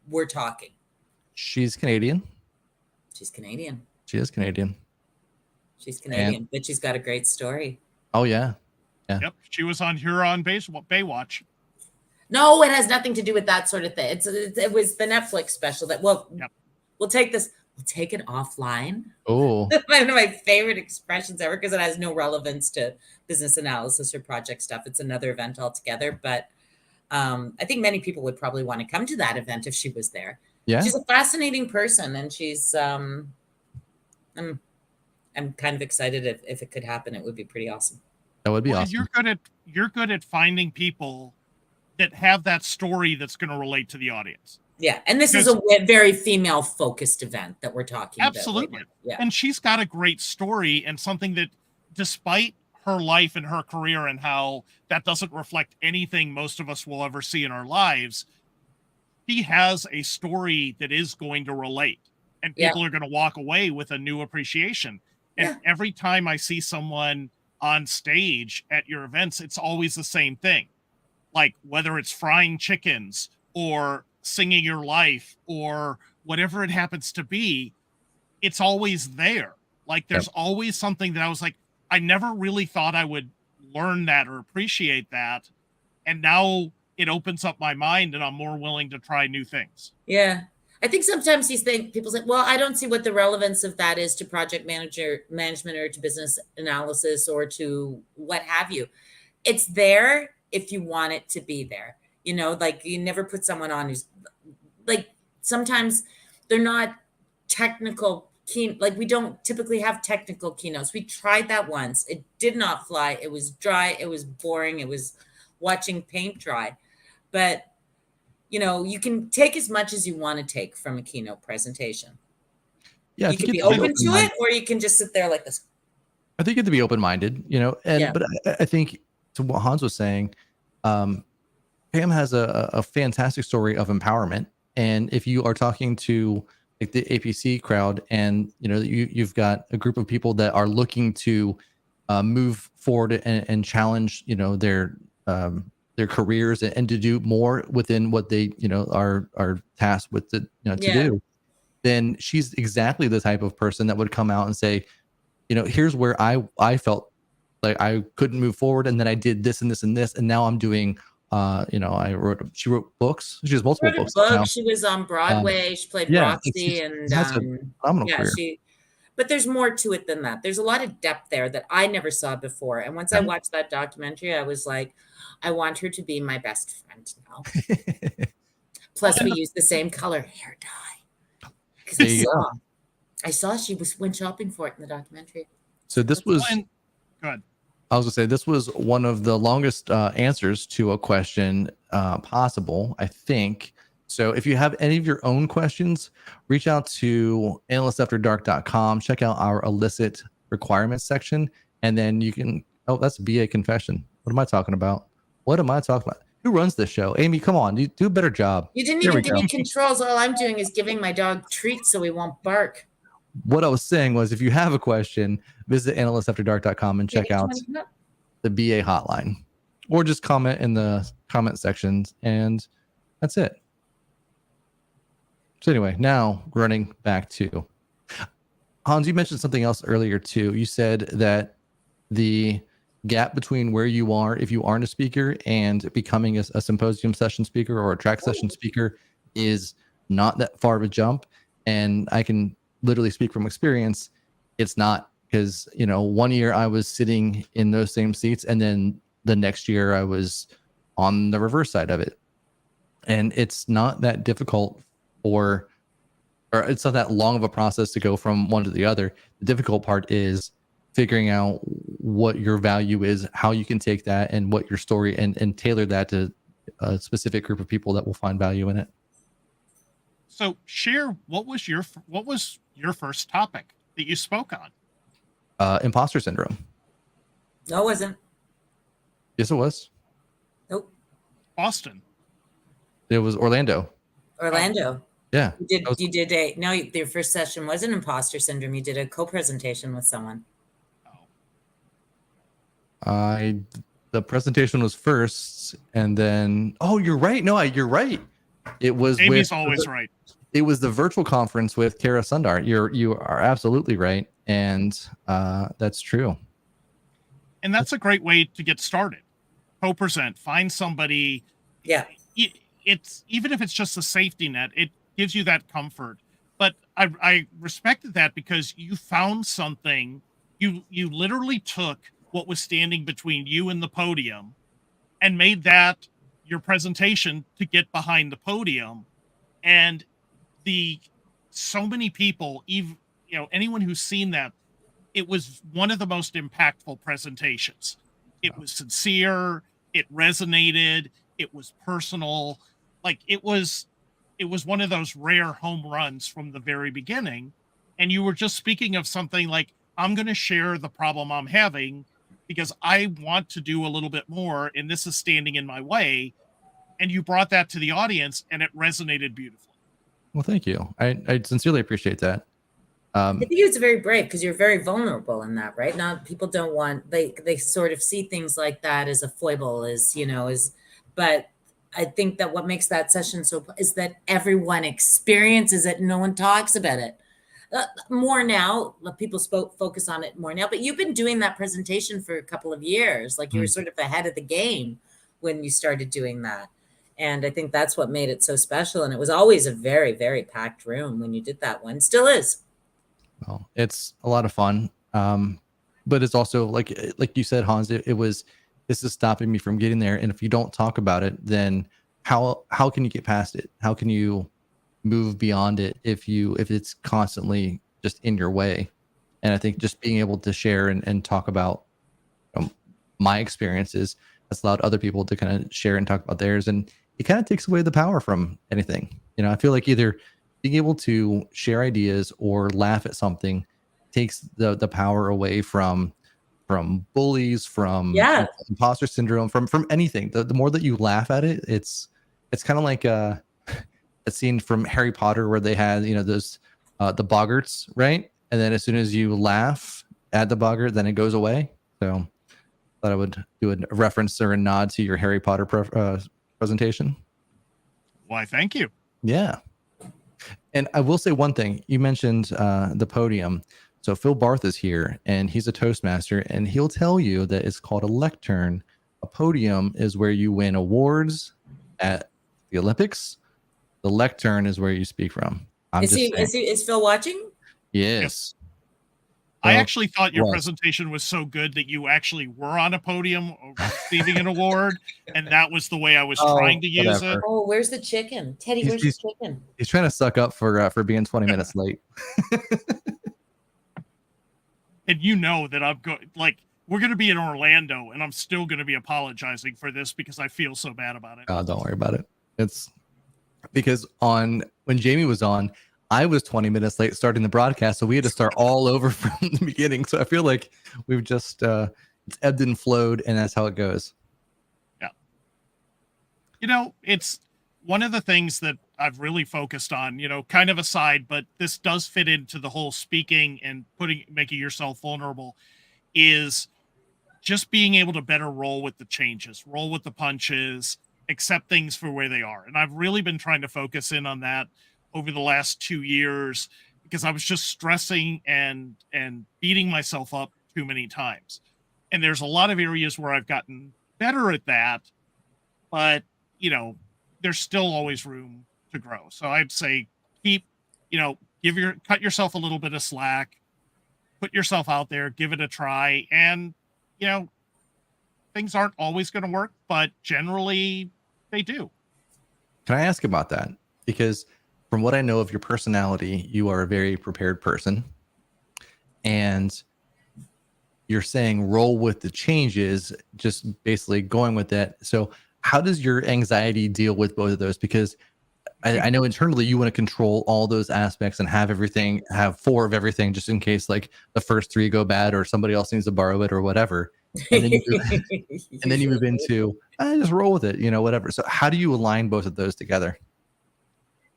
We're talking. She's Canadian. She's Canadian. She is Canadian. She's Canadian, but she's got a great story. Oh, yeah. Yeah. Yep. She was on Huron Baywatch. No, it has nothing to do with that sort of thing. It was the Netflix special that, we'll take it offline. Oh. One of my favorite expressions ever, because it has no relevance to business analysis or project stuff. It's another event altogether. But I think many people would probably want to come to that event if she was there. Yeah. She's a fascinating person, and she's I'm kind of excited if it could happen. It would be pretty awesome. That would be awesome. You're good at finding people that have that story that's going to relate to the audience. Yeah, and this is a very female-focused event that we're talking about. Absolutely. Right now. Yeah. And she's got a great story and something that, despite her life and her career and how that doesn't reflect anything most of us will ever see in our lives, she has a story that is going to relate. And people are going to walk away with a new appreciation. And every time I see someone on stage at your events, it's always the same thing. Like whether it's frying chickens or singing your life or whatever it happens to be, it's always there. Like there's always something that I was like, I never really thought I would learn that or appreciate that. And now it opens up my mind and I'm more willing to try new things. Yeah. I think sometimes people say, well, I don't see what the relevance of that is to project management or to business analysis or to what have you. It's there if you want it to be there. You know, like you never put someone on who's like, sometimes they're not technical like we don't typically have technical keynotes. We tried that once. It did not fly. It was dry. It was boring. It was watching paint dry. But you know, you can take as much as you want to take from a keynote presentation. Yeah, you can be open to it, or you can just sit there like this. I think you have to be open-minded, you know, but I think to what Hans was saying, Pam has a fantastic story of empowerment. And if you are talking to like the APC crowd and, you know, you've got a group of people that are looking to move forward and challenge, you know, their careers and to do more within what they, you know, are tasked with to do, then she's exactly the type of person that would come out and say, you know, here's where I felt like I couldn't move forward. And then I did this and this and this. And now I'm doing, you know, she wrote books. She has multiple books. Now. She was on Broadway. She played Roxy and that's a phenomenal career. But there's more to it than that. There's a lot of depth there that I never saw before. And once I watched that documentary, I was like, I want her to be my best friend now. Plus, we use the same color hair dye. Because I saw she went shopping for it in the documentary. So this was good. I was gonna say this was one of the longest answers to a question possible, I think. So if you have any of your own questions, reach out to analystsafterdark.com. Check out our illicit requirements section, and then you can. Oh, that's BA confession. What am I talking about? What am I talking about? Who runs this show? Amy, come on, do a better job. You didn't even give me controls. All I'm doing is giving my dog treats so he won't bark. What I was saying was, if you have a question, visit analystsafterdark.com and check out the BA hotline, or just comment in the comment sections, and that's it. So anyway, now running back to Hans, you mentioned something else earlier too. You said that the gap between where you are, if you aren't a speaker, and becoming a symposium session speaker or a track session speaker is not that far of a jump. And I can literally speak from experience. It's not, because, you know, one year I was sitting in those same seats, and then the next year I was on the reverse side of it. And it's not that difficult or it's not that long of a process to go from one to the other. The difficult part is figuring out what your value is, how you can take that and what your story and tailor that to a specific group of people that will find value in it. So share, what was your first topic that you spoke on? Imposter syndrome. No, it wasn't. Yes, it was. Nope. Boston. It was Orlando. Orlando. Yeah. Your first session wasn't imposter syndrome. You did a co-presentation with someone. The presentation was first, and then you're right. No, you're right. It was Amy's always right. it was the virtual conference with Kara Sundar. You are absolutely right, and that's true. And that's a great way to get started. Co-present, find somebody. Yeah. It's even if it's just a safety net, it gives you that comfort. But I respected that because you found something. You literally took what was standing between you and the podium and made that your presentation to get behind the podium. And so many people, even anyone who's seen that, it was one of the most impactful presentations. It was sincere, it resonated, it was personal. Like it was one of those rare home runs from the very beginning. And you were just speaking of something like, I'm going to share the problem I'm having because I want to do a little bit more and this is standing in my way. And you brought that to the audience and it resonated beautifully. Well, thank you. I sincerely appreciate that. I think it's very brave because you're very vulnerable in that, right? Now people don't want, they sort of see things like that as a foible, but I think that what makes that session so is that everyone experiences it. No one talks about it more now. People focus on it more now, but you've been doing that presentation for a couple of years. Like you were sort of ahead of the game when you started doing that. And I think that's what made it so special. And it was always a very, very packed room when you did that one. Still is. Well, it's a lot of fun. But it's also like you said, Hans, this is stopping me from getting there. And if you don't talk about it, then how can you get past it? How can you move beyond it if it's constantly just in your way? And I think just being able to share and talk about my experiences has allowed other people to kind of share and talk about theirs. And it kind of takes away the power from anything. I feel like either being able to share ideas or laugh at something takes the power away from bullies, from imposter syndrome, from anything. The more that you laugh at it, it's kind of like a scene from Harry Potter where they had those the boggarts, right? And then as soon as you laugh at the boggart, then it goes away. So thought I would do a reference or a nod to your Harry Potter presentation. Why, thank you. Yeah. And I will say one thing. You mentioned the podium. So Phil Barth is here, and he's a Toastmaster, and he'll tell you that it's called a lectern. A podium is where you win awards at the Olympics. The lectern is where you speak from. Is Phil watching? Yes. I actually thought your presentation was so good that you actually were on a podium receiving an award, and that was the way I was trying to use it. Oh, where's the chicken? Teddy, where's the chicken? He's trying to suck up for being 20 minutes late. And that I'm we're going to be in Orlando, and I'm still going to be apologizing for this because I feel so bad about it. Oh, don't worry about it. It's because when Jamie was on, I was 20 minutes late starting the broadcast, so we had to start all over from the beginning. So I feel like we've just it's ebbed and flowed, and that's how it goes. Yeah. It's one of the things that I've really focused on, kind of aside, but this does fit into the whole speaking and making yourself vulnerable, is just being able to better roll with the changes, roll with the punches, accept things for where they are. And I've really been trying to focus in on that over the last 2 years because I was just stressing and beating myself up too many times. And there's a lot of areas where I've gotten better at that, but there's still always room to grow. So I'd say cut yourself a little bit of slack, put yourself out there, give it a try. And, things aren't always going to work, but generally they do. Can I ask about that? Because from what I know of your personality, you are a very prepared person. And you're saying roll with the changes, just basically going with that. So how does your anxiety deal with both of those? Because I know internally you want to control all those aspects and have 4 of everything, just in case like the first 3 go bad or somebody else needs to borrow it or whatever. And then you move into just roll with it, whatever. So how do you align both of those together?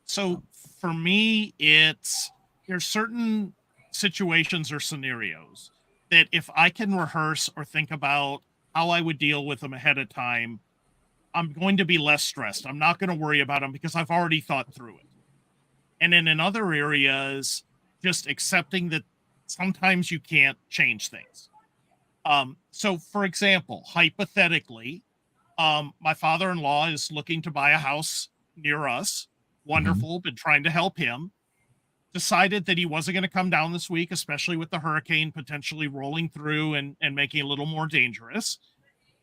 So for me, there's certain situations or scenarios that if I can rehearse or think about how I would deal with them ahead of time, I'm going to be less stressed. I'm not going to worry about them because I've already thought through it. And then in other areas, just accepting that sometimes you can't change things. So for example, hypothetically, my father-in-law is looking to buy a house near us. Wonderful. Been trying to help him. Decided that he wasn't going to come down this week, especially with the hurricane potentially rolling through and making it a little more dangerous.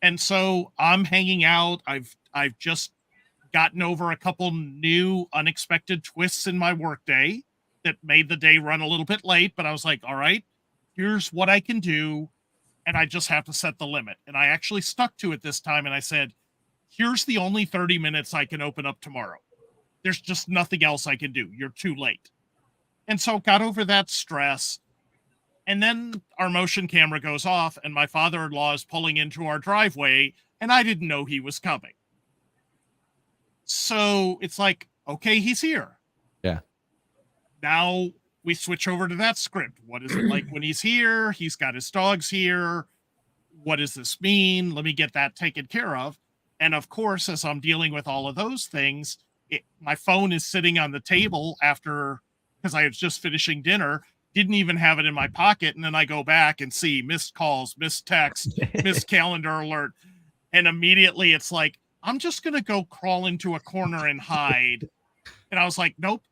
And so I'm hanging out. I've just gotten over a couple new unexpected twists in my workday that made the day run a little bit late, but I was like, all right, here's what I can do. And I just have to set the limit. And I actually stuck to it this time. And I said, here's the only 30 minutes I can open up tomorrow. There's just nothing else I can do. You're too late. And so got over that stress. And then our motion camera goes off and my father-in-law is pulling into our driveway and I didn't know he was coming. So it's like, okay, he's here. Yeah. Now we switch over to that script. What is it like when he's here? He's got his dogs here. What does this mean? Let me get that taken care of. And of course, as I'm dealing with all of those things, my phone is sitting on the table because I was just finishing dinner, didn't even have it in my pocket. And then I go back and see missed calls, missed text, missed calendar alert. And immediately it's like, I'm just going to go crawl into a corner and hide. And I was like, nope,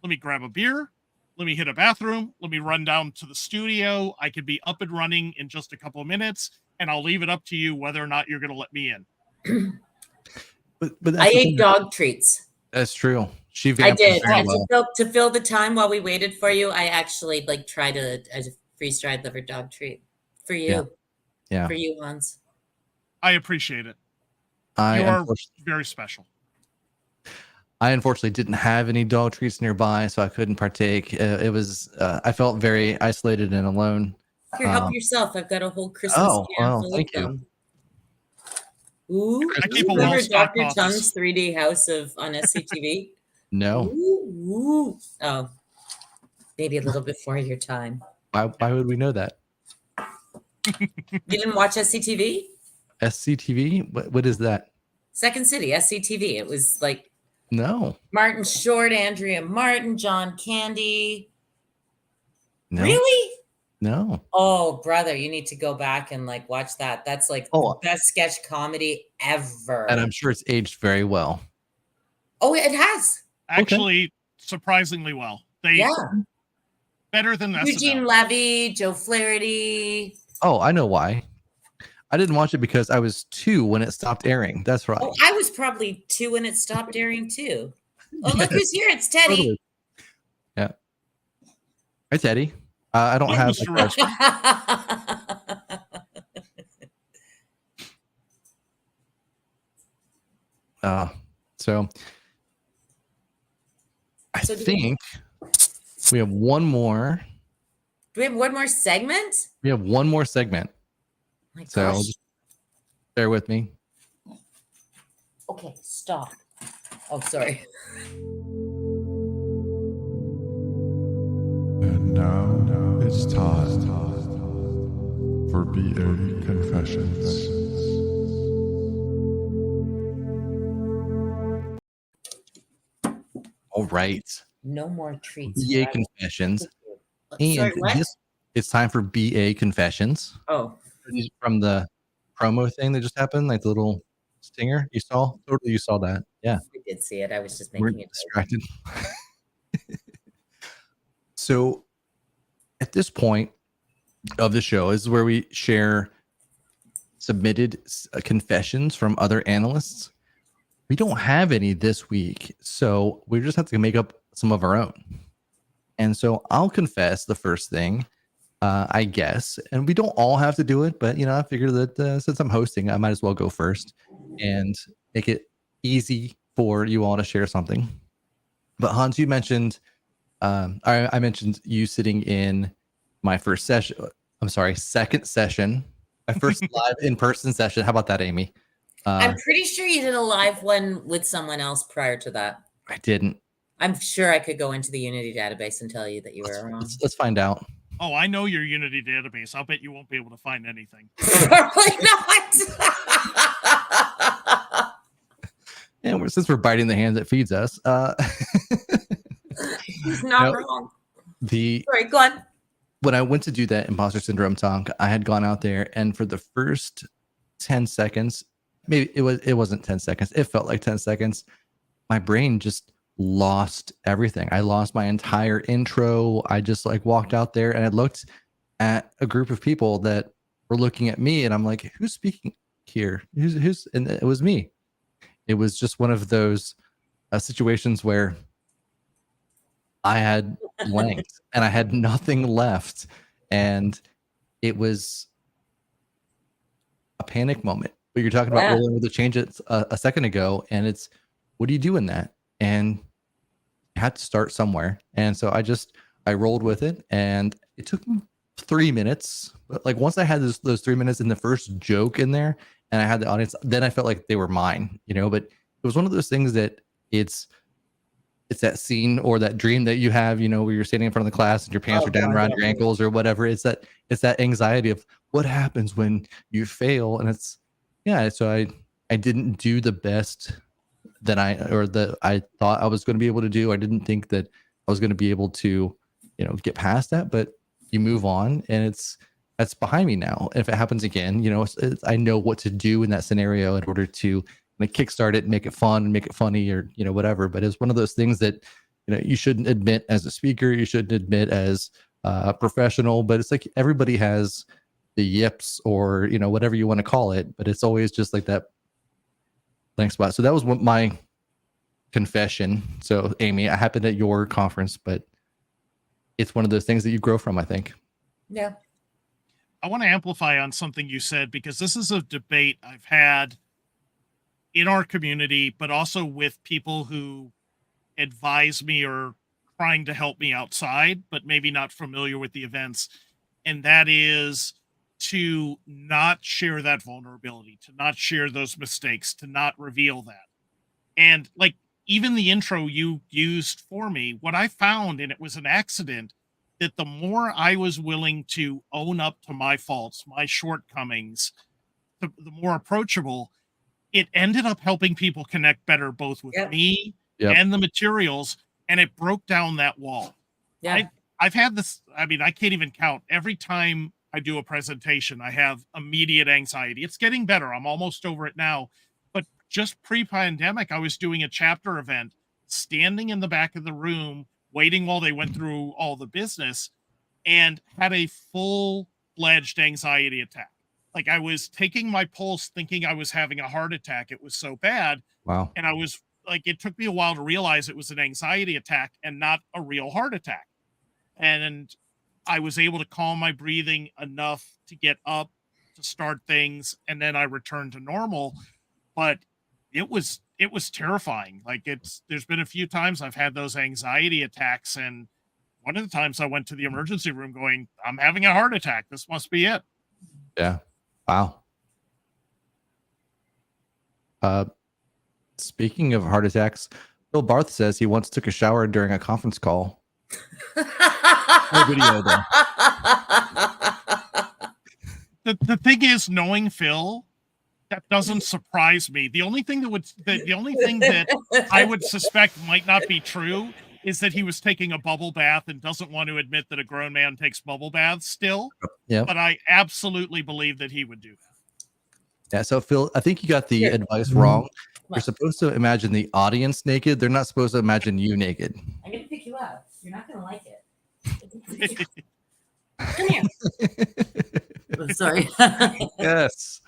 let me grab a beer. Let me hit a bathroom. Let me run down to the studio. I could be up and running in just a couple of minutes, and I'll leave it up to you whether or not you're going to let me in. But I ate dog treats. That's true. I did. To fill the time while we waited for you, I actually tried a freeze-dried liver dog treat for you. Yeah. For you, Hans. I appreciate it. You are very special. I unfortunately didn't have any dog treats nearby, so I couldn't partake. It was I felt very isolated and alone. Here, help yourself. I've got a whole Christmas can full of them. Ooh, I keep a remember well-stocked Dr. office. Chung's 3D House on SCTV? No. Ooh. Oh, maybe a little before your time. Why would we know that? You didn't watch SCTV? SCTV? What is that? Second City, SCTV. It was like No. Martin Short, Andrea Martin, John Candy. No. Really? No. Oh, brother, you need to go back and watch that. That's the best sketch comedy ever. And I'm sure it's aged very well. Oh, it has. Actually, surprisingly well. Better than Eugene SNL. Levy, Joe Flaherty. Oh, I know why. I didn't watch it because I was 2 when it stopped airing. That's right. Oh, I was probably 2 when it stopped airing too. Oh, look who's here. It's Teddy. Totally. Yeah. Hi, Teddy. I don't have so I think we have one more. Do we have one more segment? We have one more segment. My so gosh. just bear with me. Okay, stop. Oh, sorry. And now it's time for BA Confessions. All right. No more treats. BA Confessions. Sorry, And what? it's time for BA Confessions. Oh. These from the promo thing that just happened, like the little stinger you saw. Totally, you saw that. Yeah. I did see it. I was just We're making it distracted. So at this point of the show is where we share submitted confessions from other analysts. We don't have any this week, so we just have to make up some of our own. And so I'll confess the first thing, I guess, and we don't all have to do it, but I figure that since I'm hosting, I might as well go first and make it easy for you all to share something. But Hans, you mentioned, I mentioned you sitting in my first session. I'm sorry, second session, my first live in-person session. How about that, Amy? I'm pretty sure you did a live one with someone else prior to that. I didn't. I'm sure I could go into the Unity database and tell you that you were wrong. Let's find out. Oh, I know your Unity database. I'll bet you won't be able to find anything. Probably not. And since we're biting the hand that feeds us, He's not wrong. Sorry, go on. When I went to do that imposter syndrome talk, I had gone out there, and for the first 10 seconds, maybe it wasn't 10 seconds. It felt like 10 seconds. My brain just lost everything. I lost my entire intro. I just like walked out there and I looked at a group of people that were looking at me, and I'm like, who's speaking here? Who's and it was me. It was just one of those situations where I had blanked and I had nothing left, and it was a panic moment. But you're talking about rolling with the change it a second ago, and it's what do you do in that? And I had to start somewhere, and so I rolled with it, and it took me 3 minutes. But like once I had those 3 minutes in the first joke in there, and I had the audience, then I felt like they were mine, you know. But it was one of those things that it's that scene or that dream that you have, you know, where you're standing in front of the class and your pants are down around your ankles or whatever. It's that anxiety of what happens when you fail. And so I didn't do the best that I thought I was going to be able to do. I didn't think that I was going to be able to, you know, get past that, but you move on, and that's behind me now. If it happens again, you know, I know what to do in that scenario in order to like kickstart it and make it fun, make it funny, or, you know, whatever. But it's one of those things that, you know, you shouldn't admit as a speaker, you shouldn't admit as a professional, but it's like everybody has the yips or, you know, whatever you want to call it, but it's always just like that blank spot. So that was what my confession. So Amy, I happened at your conference, but it's one of those things that you grow from, I think. Yeah. I want to amplify on something you said, because this is a debate I've had in our community, but also with people who advise me or trying to help me outside, but maybe not familiar with the events. And that is to not share that vulnerability, to not share those mistakes, to not reveal that. And like even the intro you used for me, what I found, and it was an accident, that the more I was willing to own up to my faults, my shortcomings, the more approachable, it ended up helping people connect better, both with me and the materials, and it broke down that wall. Yeah. I've had this, I mean, I can't even count. Every time I do a presentation, I have immediate anxiety. It's getting better. I'm almost over it now. But just pre-pandemic, I was doing a chapter event, standing in the back of the room, waiting while they went through all the business, and had a full-fledged anxiety attack. Like I was taking my pulse thinking I was having a heart attack. It was so bad. Wow. And I was like, it took me a while to realize it was an anxiety attack and not a real heart attack. And I was able to calm my breathing enough to get up, to start things. And then I returned to normal. But it was terrifying. Like there's been a few times I've had those anxiety attacks. And one of the times I went to the emergency room going, I'm having a heart attack. This must be it. Yeah. Wow. Speaking of heart attacks, Bill Barth says he once took a shower during a conference call. No video though. The thing is, knowing Phil, that doesn't surprise me. The only thing that I would suspect might not be true is that he was taking a bubble bath and doesn't want to admit that a grown man takes bubble baths still. Yeah. But I absolutely believe that he would do that. Yeah. So Phil, I think you got the advice wrong. You're supposed to imagine the audience naked. They're not supposed to imagine you naked. I'm going to pick you up. You're not going to like it. Come here. Oh, sorry. Yes.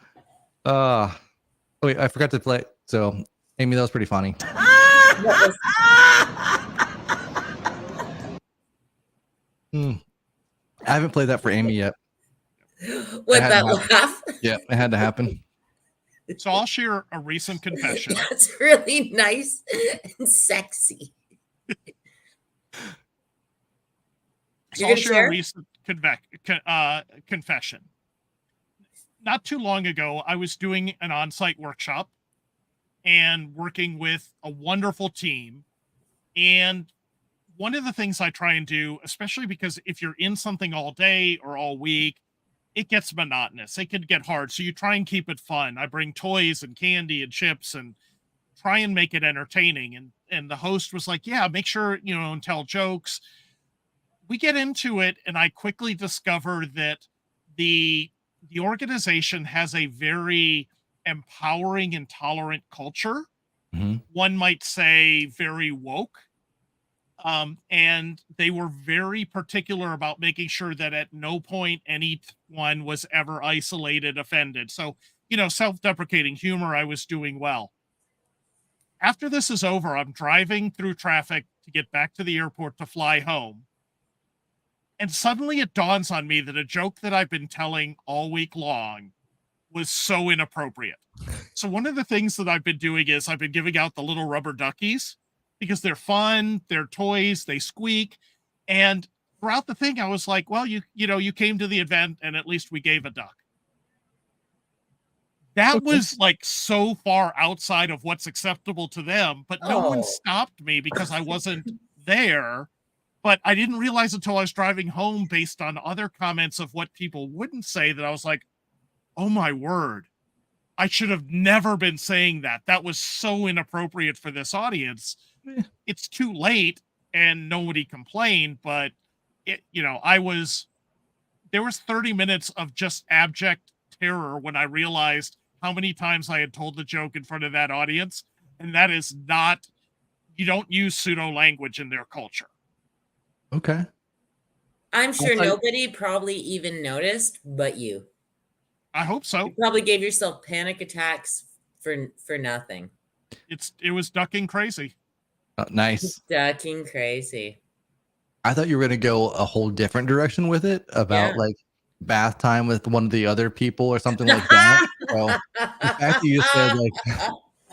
Wait, I forgot to play. So, Amy, that was pretty funny. I haven't played that for Amy yet. What, that laugh? Yeah, it had to happen. So I'll share a recent confession. That's really nice and sexy. So I'll share a recent confession. Not too long ago, I was doing an on-site workshop and working with a wonderful team. And one of the things I try and do, especially because if you're in something all day or all week, it gets monotonous. It can get hard. So you try and keep it fun. I bring toys and candy and chips and try and make it entertaining. And the host was like, yeah, make sure, and tell jokes. We get into it, and I quickly discover that the organization has a very empowering and tolerant culture. Mm-hmm. One might say very woke. And they were very particular about making sure that at no point anyone was ever isolated, offended. So, self-deprecating humor, I was doing well. After this is over, I'm driving through traffic to get back to the airport to fly home. And suddenly it dawns on me that a joke that I've been telling all week long was so inappropriate. So one of the things that I've been doing is I've been giving out the little rubber duckies because they're fun, they're toys, they squeak. And throughout the thing, I was like, well, you came to the event and at least we gave a duck. That was like so far outside of what's acceptable to them, but no one stopped me because I wasn't there. But I didn't realize until I was driving home, based on other comments of what people wouldn't say, that I was like, oh my word, I should have never been saying that. That was so inappropriate for this audience. It's too late and nobody complained, but there was 30 minutes of just abject terror when I realized how many times I had told the joke in front of that audience. And that is not, you don't use pseudo language in their culture. Okay. I'm sure nobody probably even noticed but you. I hope so. You probably gave yourself panic attacks for nothing. It was ducking crazy. Nice. Ducking crazy. I thought you were going to go a whole different direction with it about like bath time with one of the other people or something like that. So the fact that you said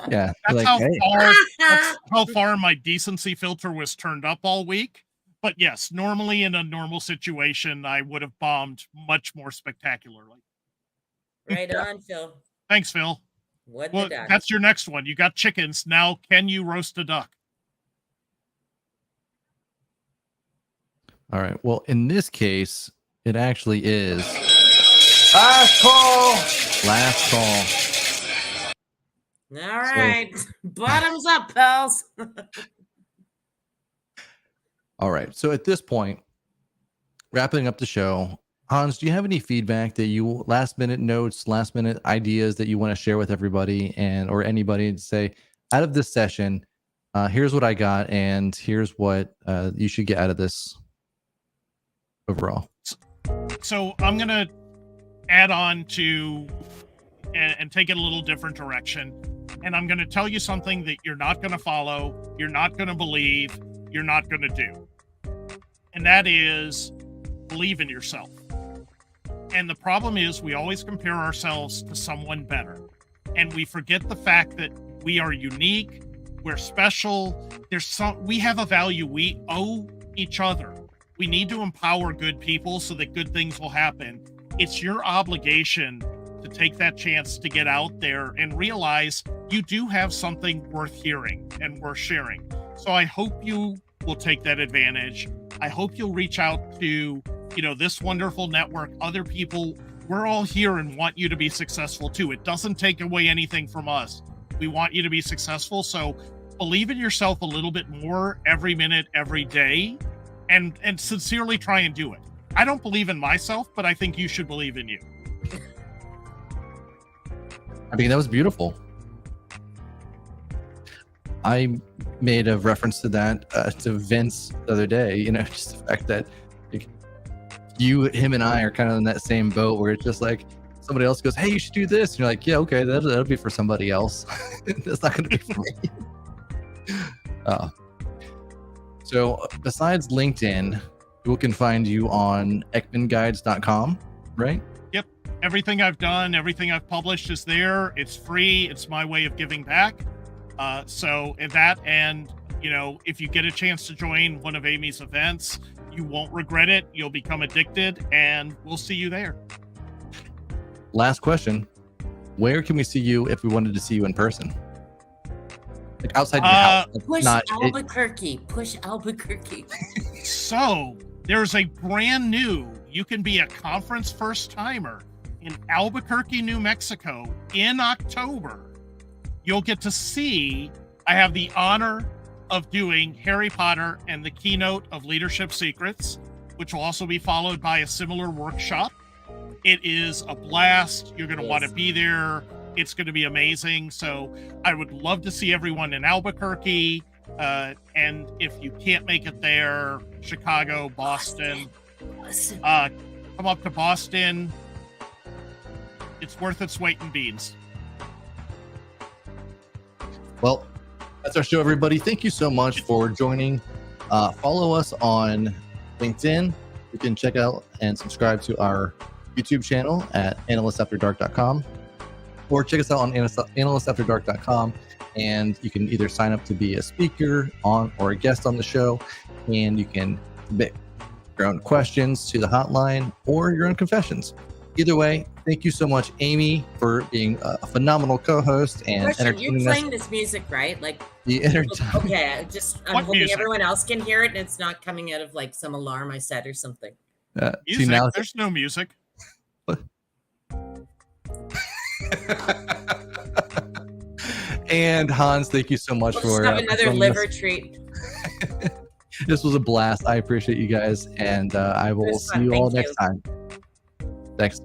yeah, that's like, that's how far my decency filter was turned up all week. But yes, normally in a normal situation, I would have bombed much more spectacularly. Right on, Phil. Thanks, Phil. Well, that's your next one. You got chickens. Now, can you roast a duck? All right. Well, in this case, it actually is last call. Last call. All right. Bottoms up, pals. All right. So at this point, wrapping up the show, Hans, do you have any feedback that you last minute notes, last minute ideas that you want to share with everybody or anybody to say, out of this session, here's what I got and here's what you should get out of this overall? So I'm going to add on to and take it a little different direction. And I'm going to tell you something that you're not going to follow, you're not going to believe, you're not going to do. And that is believe in yourself. And the problem is we always compare ourselves to someone better. And we forget the fact that we are unique, we're special, we have a value we owe each other. We need to empower good people so that good things will happen. It's your obligation to take that chance to get out there and realize you do have something worth hearing and worth sharing. So I hope you will take that advantage. I hope you'll reach out to, this wonderful network, other people. We're all here and want you to be successful too. It doesn't take away anything from us. We want you to be successful. So believe in yourself a little bit more every minute, every day, and sincerely try and do it. I don't believe in myself, but I think you should believe in you. I mean, that was beautiful. I made a reference to that to Vince the other day, just the fact that him and I are kind of in that same boat where it's just like somebody else goes, hey, you should do this. And you're like, yeah, okay, that'll be for somebody else. That's not going to be for me. So besides LinkedIn, people can find you on eckmanguides.com, right? Yep. Everything I've done, everything I've published is there. It's free. It's my way of giving back. So in that, and if you get a chance to join one of Amy's events, you won't regret it. You'll become addicted, and we'll see you there. Last question. Where can we see you if we wanted to see you in person? Like outside the house. Push Albuquerque. Push Albuquerque. So there's a brand new, you can be a conference first timer in Albuquerque, New Mexico in October. You'll get to see, I have the honor of doing Harry Potter and the keynote of Leadership Secrets, which will also be followed by a similar workshop. It is a blast. You're going to want to be there. It's going to be amazing. So I would love to see everyone in Albuquerque. And if you can't make it there, Chicago, Boston, come up to Boston. It's worth its weight in beans. Well, that's our show, everybody. Thank you so much for joining. Follow us on LinkedIn. You can check out and subscribe to our YouTube channel at analystsafterdark.com, or check us out on analystsafterdark.com, and you can either sign up to be a speaker on or a guest on the show, and you can submit your own questions to the hotline or your own confessions. Either way, thank you so much, Amy, for being a phenomenal co-host and entertaining us. You're playing this music, right? Like the entertainment. Okay, I'm hoping music? Everyone else can hear it and it's not coming out of like some alarm I set or something. Music? There's no music. And Hans, thank you so much for have another liver treat. This was a blast. I appreciate you guys, and I will see you all next time. Thanks.